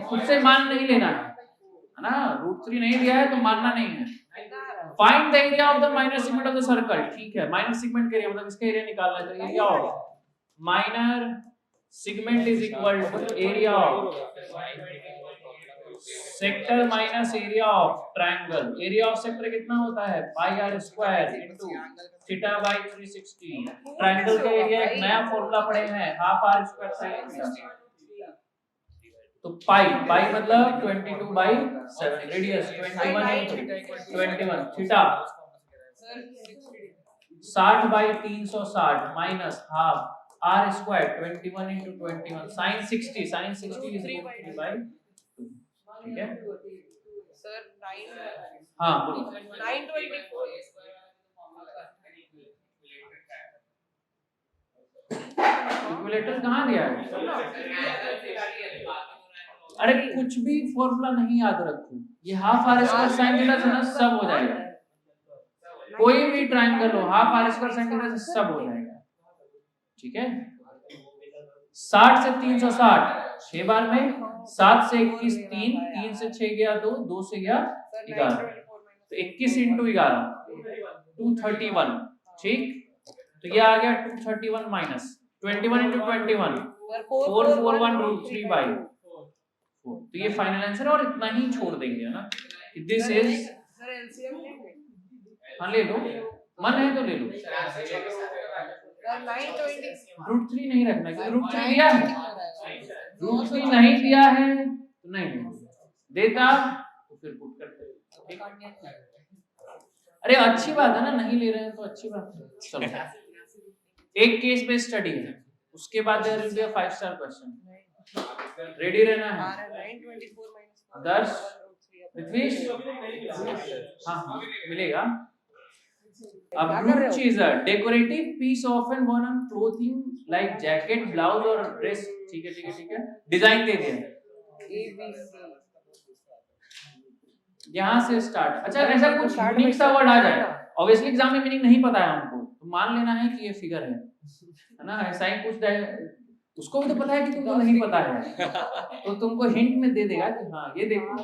[SPEAKER 1] खुद से मान नहीं लेना है ना, √3 नहीं दिया है तो मानना नहीं है। Find the area of the minor segment of the circle, ठीक है, माइनर सेगमेंट का एरिया मतलब इसका एरिया निकालना है, तो area of minor segment is equal to area of sector minus area of triangle. Area of sector कितना होता है pi r square into theta by 360। Triangle का एरिया एक नया फॉर्मूला पढ़े हैं, half r square sine theta. तो pi मतलब 22/7, radius 21 into 21, theta 60/360 minus half r square 21 into 21 sine 60 is √3/2, ठीक है
[SPEAKER 5] सर 9
[SPEAKER 1] हाँ बोलो
[SPEAKER 5] 924
[SPEAKER 1] कैलकुलेटर कहाँ दिया है? अरे कुछ भी फॉर्मूला नहीं याद रखो, ये half r square sine theta से ना सब हो जाएगा, कोई भी ट्रायंगल हो half r square sine theta से सब हो जाएगा, ठीक है। 60 से 360 6 बार में, 7 से 21 3, 3 से 6 गया 2, 2 से गया 11, तो 21 into 11 231, ठीक। तो ये आ गया 231 माइनस 21 into 21 441 √3/4, तो ये फाइनल आंसर है और इतना ही छोड़ देंगे, है ना। दिस इज
[SPEAKER 5] सर एलसीएम लेंगे
[SPEAKER 1] हाँ ले लो, मन है तो ले लो।
[SPEAKER 5] सर 920
[SPEAKER 1] √3 नहीं रखना क्योंकि √3 दिया है, √3 नहीं दिया है तो नहीं देता तो फिर पुट करते, ठीक। अरे अच्छी बात है ना, नहीं ले रहे हैं तो अच्छी बात है। चलो एक केस बेस्ड स्टडी है, उसके बाद there will be a 5 star question, ready रहना है।
[SPEAKER 5] 924 minus
[SPEAKER 1] दर्श विद्वेश हाँ मिलेगा। A brooch is a decorative piece often worn on clothing like jacket, blouse or dress, ठीक है ठीक है ठीक है, डिजाइन दे दिया
[SPEAKER 5] ABC
[SPEAKER 1] यहाँ से स्टार्ट। अच्छा ऐसा कुछ यूनिक सा वर्ड आ जाए, ऑब्वियसली एग्जाम में मीनिंग नहीं पता है हमको तो मान लेना है कि ये फिगर है ना, ऐसा ही कुछ उसको भी तो पता है कि तुमको नहीं पता है तो तुमको हिंट में दे देगा कि हाँ ये देखो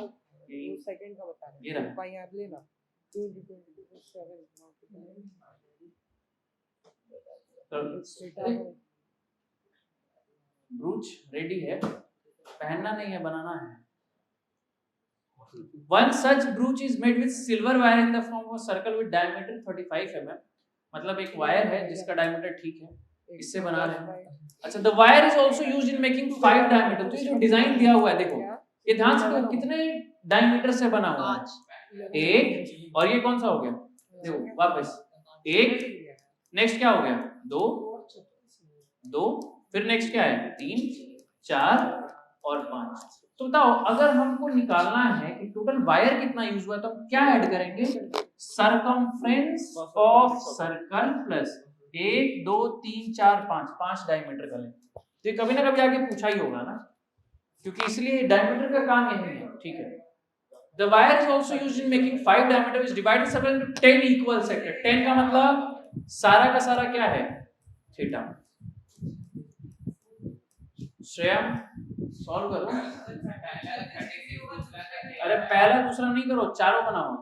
[SPEAKER 5] ये सेकंड का बता रहे
[SPEAKER 1] ये रहा।
[SPEAKER 5] भाई यार लेना 2
[SPEAKER 1] ब्रूच रेडी है, पहनना नहीं है बनाना है। One such brooch is made with silver wire in the form of a circle with diameter 35 mm, मतलब एक वायर है जिसका डायमीटर ठीक है, इससे बना रहे हैं। अच्छा the wire is also used in making 5 diameter, तो ये जो डिजाइन दिया हुआ है देखो, ये ध्यान से देखो कितने डायमीटर से बना हुआ है, एक, और ये कौन सा हो गया देखो वापस एक, नेक्स्ट क्या हो गया 2 2, फिर नेक्स्ट क्या है 3 4 और 5। तो बताओ अगर हमको निकालना है कि टोटल वायर कितना यूज हुआ है तो हम क्या ऐड करेंगे, circumference of circle plus 1 2 3 4 5 diameter का लें, तो ये कभी ना कभी आगे पूछा ही होगा ना, क्योंकि इसलिए डायमीटर का काम यही है, ठीक है। The wire is also used in making 5 diameter which divided circle into 10 equal sector। 10 का मतलब सारा का सारा क्या है थीटा। श्रेया सॉल्व करो, अरे पहला दूसरा नहीं करो, चारों बनाओ,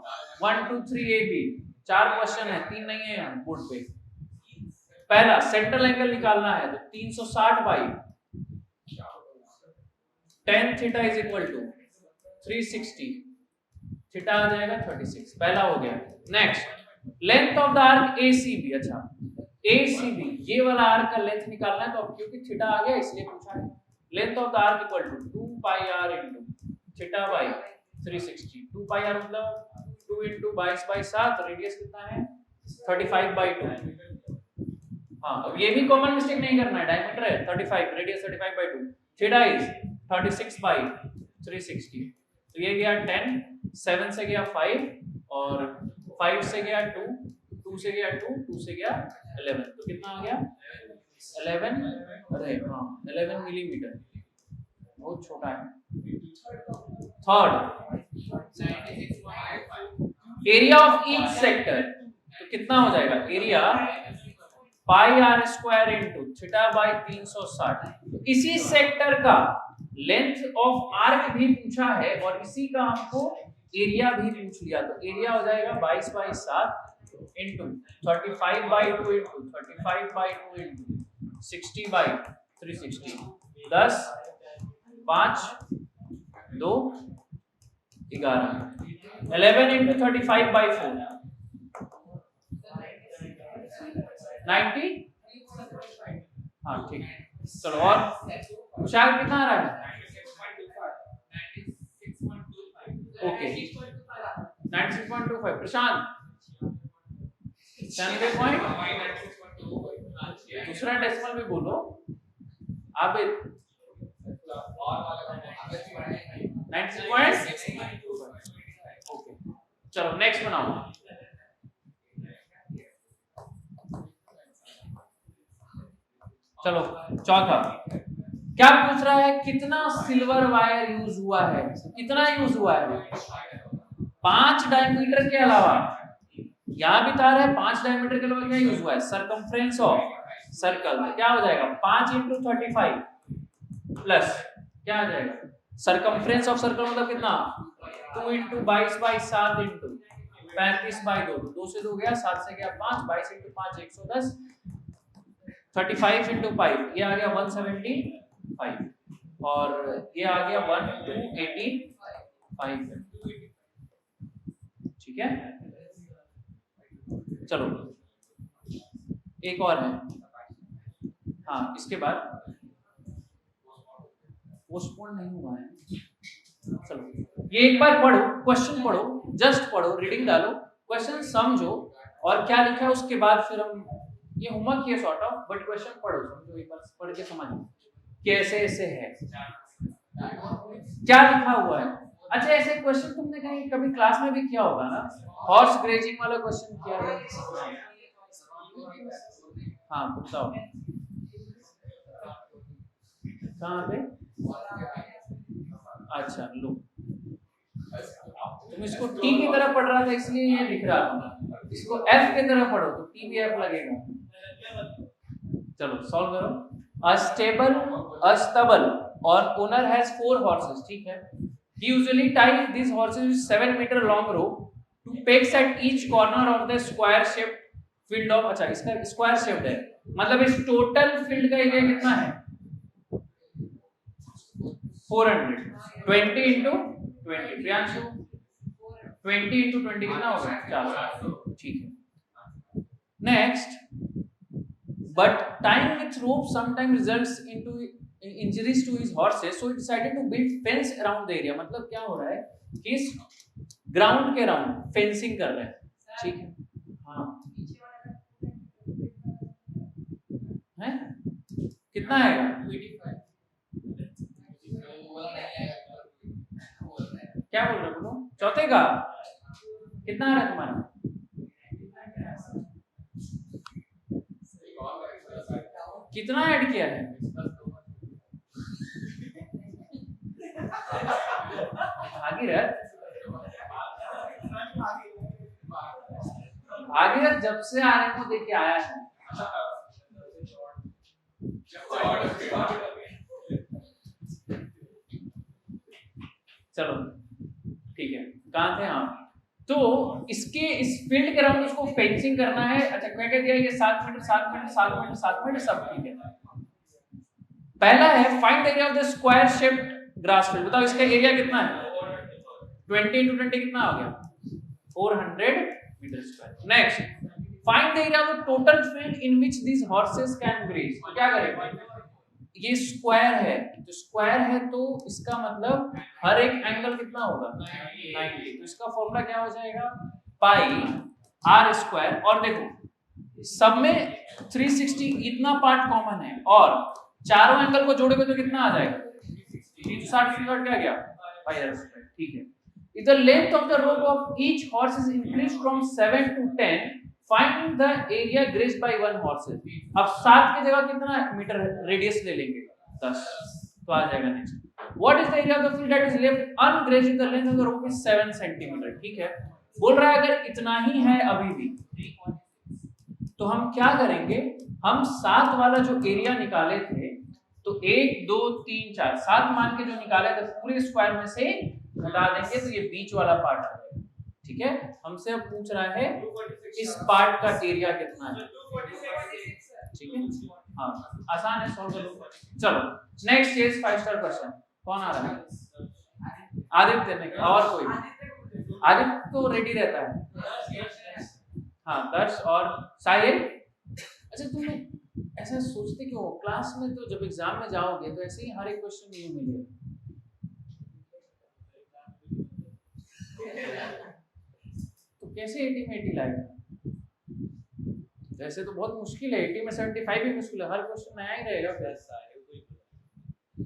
[SPEAKER 1] 1 2 3 ए बी, 4 क्वेश्चन है, 3 नहीं है यहाँ बोर्ड पे। पहला सेंट्रल एंगल निकालना है तो 360 tan theta is equal to 360, theta आ जाएगा 36, पहला हो गया। Next length of the arc ACB, अच्छा ACB ये वाला आर्क का लेंथ निकालना है, तो अब क्योंकि थीटा आ गया इसलिए पूछा है। Length of the arc equal to 2 pi r into theta by 360, 2 pi r मतलब 2 into 22/7, रेडियस कितना है 35/2। हाँ अब ये भी कॉमन मिस्टेक नहीं करना है, डायमीटर है 35, रेडियस 35/2, थीटा इज 36/360, तो ये गया 10, 7 से गया 5 और 5 से गया 2, 2 से गया 2, 2 से गया 11, तो कितना आ गया 11, अरे हाँ 11 मिलीमीटर, बहुत छोटा है। Third area of each sector, तो कितना हो जाएगा area pi r square into theta by 360। तो इसी सेक्टर का लेंथ ऑफ आर्क भी पूछा है और इसी का हमको एरिया भी पूछ लिया, तो एरिया हो जाएगा 22/7 इंटू 35/2 इंटू 35/2 इंटू 60/360 10 5 2 11 11 इंटू 35/4 90। हाँ ठीक है, चलो और तुषार कितना आ रहा है? ओके 96.25। प्रशांत 96 पॉइंट, दूसरा डेसिमल भी बोलो। आप 96.6। ओके चलो नेक्स्ट बनाओ। चलो चौथा क्या पूछ रहा है? कितना सिल्वर वायर यूज हुआ है? कितना यूज हुआ है? 5 डायमीटर के अलावा, यहां भी तार है, 5 डायमीटर के अलावा क्या यूज हुआ है? Circumference of circle. तो क्या हो जाएगा 5 इंटू 35 प्लस क्या आ जाएगा? सरकमफ्रेंस ऑफ सर्कल मतलब कितना? 2 इंटू 22/7 इंटू 35/2, 2 से 2 गया, 7 से गया 5, 22 इंटू 5 110, 35 इंटू 5 ये आ गया 175 और ये आ गया 1285। ठीक है, चलो एक और है। हाँ इसके बाद पोस्टपोन नहीं हुआ है। चलो ये एक बार पढ़ो, क्वेश्चन पढ़ो, जस्ट पढ़ो, रीडिंग डालो, क्वेश्चन समझो और क्या लिखा है उसके बाद फिर हम, ये होमवर्क है सॉर्ट ऑफ, बट क्वेश्चन पढ़ो, समझो, एक बार पढ़ के समझो कैसे ऐसे है, क्या लिखा हुआ है। अच्छा ऐसे क्वेश्चन तुमने कहीं कभी क्लास में भी किया होगा ना, हॉर्स ग्रेजिंग वाला क्वेश्चन किया है? हाँ बताओ कहाँ पे? अच्छा लो, तुम इसको टी की तरह पढ़ रहा था इसलिए ये लिख रहा था, इसको एफ की तरह पढ़ो तो टी भी एफ लगेगा। चलो सॉल्व करो। A stable or owner has 4 horses, ठीक है। He usually ties these horses with 7-meter long rope to pegs at each corner of the square shaped field of, अच्छा इसका स्क्वायर शेप्ड है, मतलब इस टोटल फील्ड का area कितना है? 400। 20 इंटू 20, प्रियांशु 20 इंटू 20 कितना होगा? 400। ठीक है, next. But tying with rope sometimes results into injuries to his horses, so he decided to build fence around the area। मतलब क्या हो रहा है कि इस ग्राउंड के अराउंड फेंसिंग कर रहे हैं, ठीक है। हाँ है कितना आएगा? क्या बोल रहे हो? बोलो चौथे का कितना आ रहा है तुम्हारा? कितना ऐड किया है? भागीरथ जब से आने को देख के आया है। चलो ठीक है, कहाँ थे आप? तो इसके इस फील्ड के अराउंड उसको फेंसिंग करना है। अच्छा क्या कह दिया? ये 7 मीटर 7 मीटर 7 मीटर 7 मीटर सब ठीक है। पहला है find area of the square shaped grass field. बताओ इसका एरिया कितना है? 20 into 20 कितना हो गया? 400 metre square. Next find the area of the total field in which these horses can graze. तो क्या करेंगे? ये स्क्वायर है, तो स्क्वायर है तो इसका मतलब हर एक एंगल कितना होगा? 90। तो इसका फॉर्मूला क्या हो जाएगा? Pi r square. और देखो सब में 360 इतना पार्ट कॉमन है और चारों एंगल को जोड़ोगे तो कितना आ जाएगा? 360 क्या गया? पाई आर स्क्वायर। ठीक है। If the length of the rope of each horse is increased from 7 to 10, find the area grazed by one horse। अब 7 की जगह कितना मीटर रेडियस ले लेंगे? 10। तो आ जाएगा next. What is the area of the field that is left ungrazed if the length of the rope is 7 centimeter? ठीक है, बोल रहा है अगर इतना ही है अभी भी तो हम क्या करेंगे, हम 7 वाला जो एरिया निकाले थे, तो 1 2 3 4 7 मान के जो निकाले थे पूरे स्क्वायर में से घटा देंगे तो ये बीच वाला पार्ट आ जाएगा। ठीक है, हमसे अब पूछ रहा है इस पार्ट का एरिया कितना है। ठीक है, हाँ आसान है, सॉल्व करो। चलो नेक्स्ट इज 5 स्टार क्वेश्चन। कौन आ रहा है? आदित्य ने, और कोई? आदित्य तो रेडी रहता है। हाँ दर्श और साहिल। अच्छा तुम ऐसा सोचते क्यों हो? क्लास में तो जब एग्जाम में जाओगे तो ऐसे ही हर एक क्वेश्चन नहीं मिलेगा। तो कैसे 80 में 80 लाएगा? वैसे तो बहुत मुश्किल है, 80 में 75 भी मुश्किल है, हर क्वेश्चन नया ही रहेगा फिर।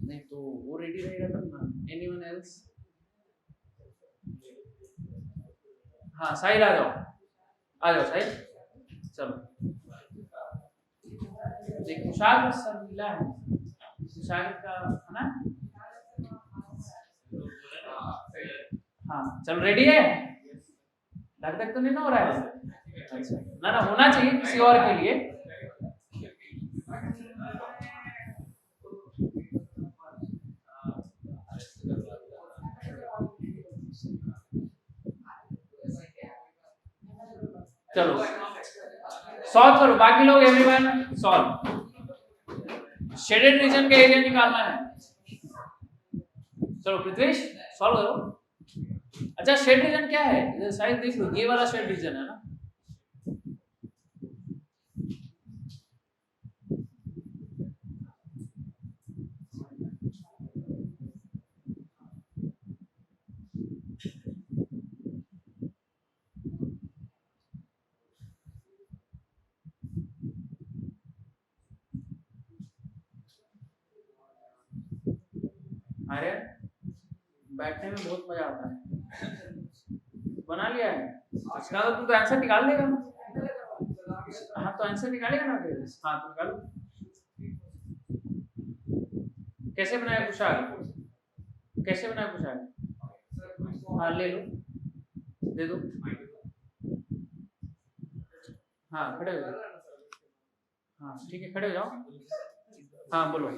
[SPEAKER 1] नहीं तो वो रेडी रहेगा तब ना। Anyone else? हाँ साहिल आ जाओ साहिल। चलो देख मुशाहिद सर मिला है, मुशाहिद का है ना? हाँ चलो रेडी है? लग तो नहीं ना हो रहा है? अच्छा ना होना चाहिए किसी और के लिए। चलो सॉल्व करो, बाकी लोग एवरीवन सॉल्व। शेडेड रीजन का एरिया निकालना है। चलो पृथ्वीश सॉल्व करो। अच्छा शेड रीजन क्या है? इधर साइड देख लो, ये वाला शेड रीजन है ना। अरे बैठने में बहुत मजा आता है। बना लिया है इसका तो तुम तो आंसर निकाल लेगा। हाँ तो आंसर निकालेगा ना फिर। हाँ तो निकालो। कैसे बनाया कुशाल? कैसे बनाया कुशाल? हाँ ले लो, दे दो। हाँ खड़े हो जाओ। हाँ ठीक है खड़े हो जाओ। हाँ बोलो।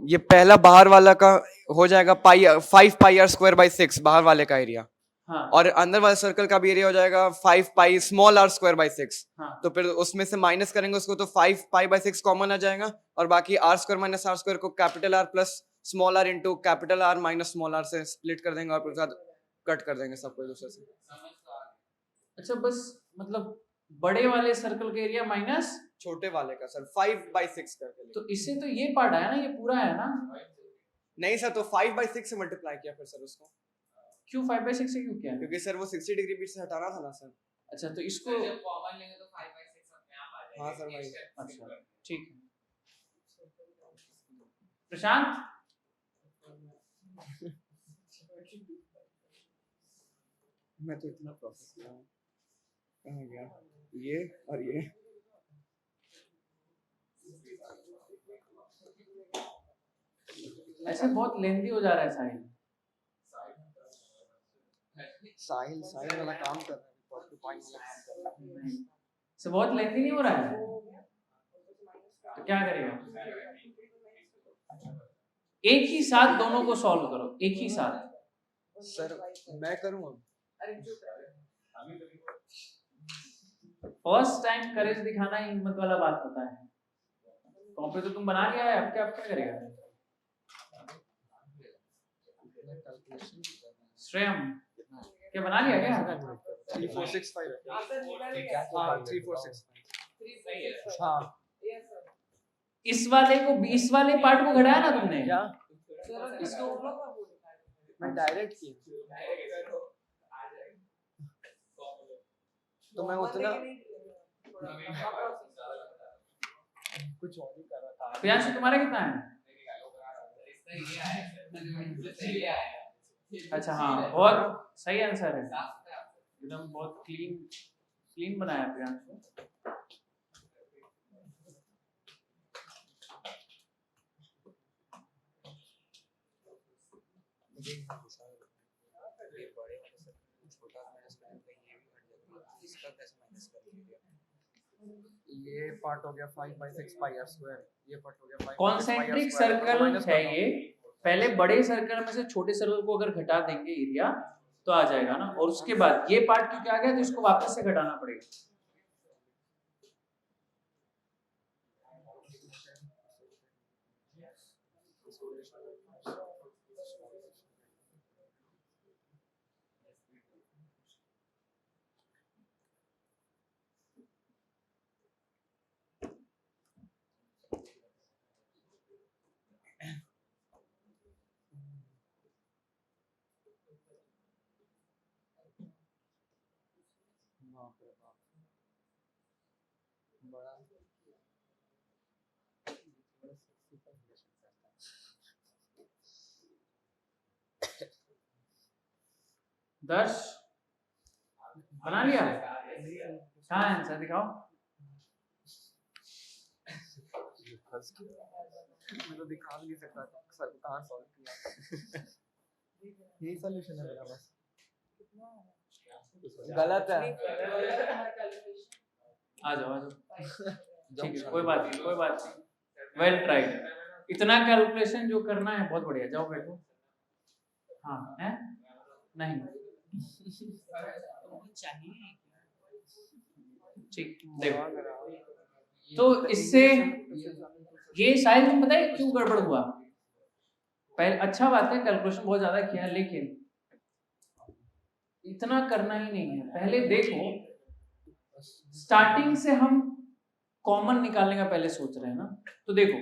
[SPEAKER 3] ये पहला बाहर वाला का हो जाएगा पाई 5 पाई आर स्क्वायर बाई 6 बाहर वाले का एरिया।
[SPEAKER 1] हाँ
[SPEAKER 3] और अंदर वाले सर्कल का भी एरिया हो जाएगा 5 pi small r square by 6।
[SPEAKER 1] हाँ
[SPEAKER 3] तो फिर उसमें से माइनस करेंगे उसको तो 5 पाई बाई 6 कॉमन आ जाएगा और बाकी r square minus r square को capital r plus small r into capital r minus small r से स्प्लिट कर देंगे और फिर साथ कट कर देंगे सबको एक दूसरे से।
[SPEAKER 1] अच्छा बस मतलब बड़े वाले सर्कल का एरिया माइनस
[SPEAKER 3] छोटे वाले का सर 5 बाई 6 करके।
[SPEAKER 1] तो इससे तो ये पार्ट आया ना, ये पूरा है ना।
[SPEAKER 3] नहीं सर तो 5 बाई 6 से मल्टीप्लाई किया फिर सर उसको।
[SPEAKER 1] क्यों 5/6 से क्यों किया?
[SPEAKER 3] क्योंकि सर वो 60 डिग्री बीच से हटाना था ना सर।
[SPEAKER 1] अच्छा तो इसको
[SPEAKER 2] जब कॉमन लेंगे तो 5/6 अपने आप आ जाएगा।
[SPEAKER 3] हाँ सर वही।
[SPEAKER 1] अच्छा ठीक है। प्रशांत
[SPEAKER 3] मैं तो इतना प्रोसेस कर रहा हूँ, कहाँ गया ये और ये।
[SPEAKER 1] ऐसे बहुत लेंथी हो जा रहा है साहिल।
[SPEAKER 3] साहिल वाला काम कर रहा है, पॉइंट वाला काम कर रहा है।
[SPEAKER 1] से बहुत लेंथी नहीं हो रहा है तो क्या करेगा? एक ही साथ दोनों को सॉल्व करो, एक ही साथ।
[SPEAKER 3] सर मैं करूँगा।
[SPEAKER 1] फर्स्ट टाइम करेज दिखाना ही हिम्मत वाला बात होता है। कॉपी तो तुम बना लिया है, अब क्या करेगा? श्रेयम क्या बना लिया क्या?
[SPEAKER 3] 3465 है। हाँ 3465।
[SPEAKER 5] हाँ
[SPEAKER 1] इस वाले पार्ट को घटाया ना तुमने?
[SPEAKER 3] क्या
[SPEAKER 5] इसको
[SPEAKER 3] मैं डायरेक्ट की तो मैं उतना कुछ और ही कर रहा था।
[SPEAKER 1] प्रियांशु तुम्हारा कितना है? अच्छा हाँ बहुत सही आंसर है, एकदम बहुत क्लीन बनाया प्रियांशु।
[SPEAKER 3] इसका कैसे माइनस करेंगे? ये पार्ट हो गया 5 by 6 pi r square, ये पार्ट हो गया 5 by 6 pi r
[SPEAKER 1] concentric
[SPEAKER 3] square, तो
[SPEAKER 1] सर्कल
[SPEAKER 3] minus
[SPEAKER 1] है
[SPEAKER 3] कर दो।
[SPEAKER 1] ये। पहले बड़े सर्कल में से छोटे सर्कल को अगर घटा देंगे एरिया तो आ जाएगा ना, और उसके बाद ये पार्ट क्योंकि आ गया तो इसको वापस से घटाना पड़ेगा। दर्श बना लिया? कहाँ है आंसर दिखाओ।
[SPEAKER 3] मैं तो दिखा भी नहीं सकता सर को कहाँ सॉल्व किया। यही सॉल्यूशन है मेरा बस। गलत है।
[SPEAKER 1] आ जाओ ठीक है, कोई बात नहीं, कोई बात नहीं, वेल ट्राइड। इतना कैलकुलेशन जो करना है बहुत बढ़िया, जाओ बैठो। हाँ है नहीं ठीक, देखो तो इससे ये शायद तुम पता है क्यों गड़बड़ हुआ। पहले अच्छा बात है कैलकुलेशन बहुत ज्यादा किया, लेकिन इतना करना ही नहीं है। पहले देखो स्टार्टिंग से हम कॉमन निकालने का पहले सोच रहे हैं ना, तो देखो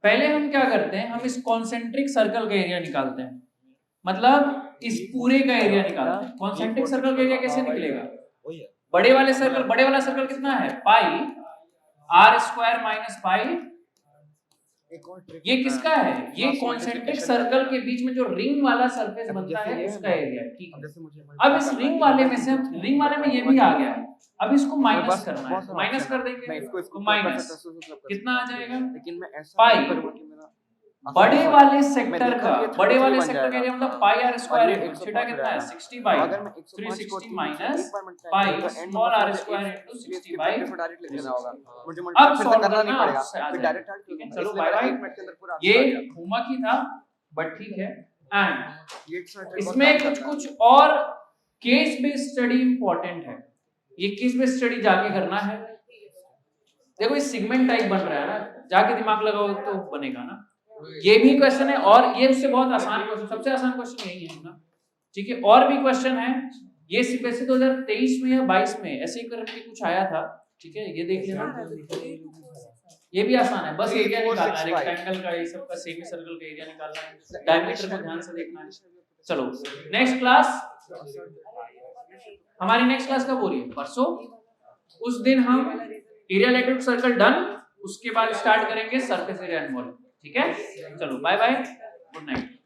[SPEAKER 1] पहले हम क्या करते हैं, हम इस कॉन्सेंट्रिक सर्कल का एरिया निकालते हैं, मतलब इस पूरे का एरिया निकालते हैं। कॉन्सेंट्रिक सर्कल का एरिया कैसे निकलेगा? बड़े वाला सर्कल कितना है? Pi r square minus pi. ये किसका है? ये कॉन्सेंट्रिक सर्कल के बीच में जो रिंग वाला सरफेस बनता है उसका एरिया है, ठीक है। अब इस रिंग वाले में से रिंग वाले में ये भी आ गया है, अब इसको माइनस करना है, माइनस कर देंगे तो माइनस कितना आ जाएगा?
[SPEAKER 3] लेकिन मैं ऐसा
[SPEAKER 1] पाई
[SPEAKER 3] नहीं करूंगा कि मेरा
[SPEAKER 1] बड़े वाले सेक्टर
[SPEAKER 3] देखा
[SPEAKER 1] का,
[SPEAKER 3] कि ये
[SPEAKER 1] बड़े
[SPEAKER 3] 33
[SPEAKER 1] वाले
[SPEAKER 3] बन
[SPEAKER 1] सेक्टर का
[SPEAKER 3] जाएगा।
[SPEAKER 1] एरिया मतलब पाई आर
[SPEAKER 3] और
[SPEAKER 1] स्क्वायर
[SPEAKER 3] ये
[SPEAKER 1] है,
[SPEAKER 3] 105
[SPEAKER 1] थीटा कितना है?
[SPEAKER 3] रहेगा।
[SPEAKER 1] 60
[SPEAKER 3] तो
[SPEAKER 1] बाई
[SPEAKER 3] अगर मैं 105 को
[SPEAKER 1] 360 माइनस
[SPEAKER 3] एक बार multiply
[SPEAKER 1] पाई
[SPEAKER 3] करूंगा, end
[SPEAKER 1] स्मॉल
[SPEAKER 3] में
[SPEAKER 1] आर
[SPEAKER 3] मुझे
[SPEAKER 1] स्क्वायर
[SPEAKER 3] एक
[SPEAKER 1] इनटू
[SPEAKER 3] इसकी
[SPEAKER 1] 60 बाई
[SPEAKER 3] practice को डायरेक्ट लिख देना होगा। मुझे
[SPEAKER 1] अब
[SPEAKER 3] multiply फिर से
[SPEAKER 1] सॉल्व
[SPEAKER 3] करना नहीं
[SPEAKER 1] करना
[SPEAKER 3] पड़ेगा,
[SPEAKER 1] आपसे आ
[SPEAKER 3] फिर
[SPEAKER 1] जाएगा।
[SPEAKER 3] डायरेक्ट
[SPEAKER 1] ठीक है,
[SPEAKER 3] ऐड
[SPEAKER 1] चलो
[SPEAKER 3] इसलिए
[SPEAKER 1] बाय
[SPEAKER 3] मेरा
[SPEAKER 1] बाय।
[SPEAKER 3] 1 मिनट के अंदर पूरा
[SPEAKER 1] ये
[SPEAKER 3] answer आ गया।
[SPEAKER 1] होमवर्क ही था बट ठीक है। एंड
[SPEAKER 3] ये extra trick
[SPEAKER 1] इसमें
[SPEAKER 3] बहुत
[SPEAKER 1] कुछ
[SPEAKER 3] काम करता है।
[SPEAKER 1] कुछ और केस बेस्ड स्टडी इंपॉर्टेंट है, ये केस बेस्ड स्टडी जाके करना है। देखो ये सेगमेंट टाइप बन रहा है ना, जाके दिमाग लगाओ तो बनेगा ना। ये भी क्वेश्चन है और ये उससे बहुत आसान क्वेश्चन, सबसे आसान क्वेश्चन यही है ना, ठीक है। और भी क्वेश्चन है, ये वैसे 2023 में या 22 में ऐसे ही करके कुछ आया था, ठीक है, ये देख लेना। ये भी आसान है, बस एरिया निकालना है, रेक्टेंगल का, ये सब का सेमी सर्कल का एरिया निकालना है, डायमीटर को ध्यान से देखना है। चलो नेक्स्ट क्लास, हमारी नेक्स्ट क्लास कब हो रही है? परसों। उस दिन हम एरिया रिलेटेड सर्कल डन, उसके बाद स्टार्ट करेंगे सरफेस एरिया एंड वॉल्यूम, ठीक है। चलो बाय बाय, गुड नाइट।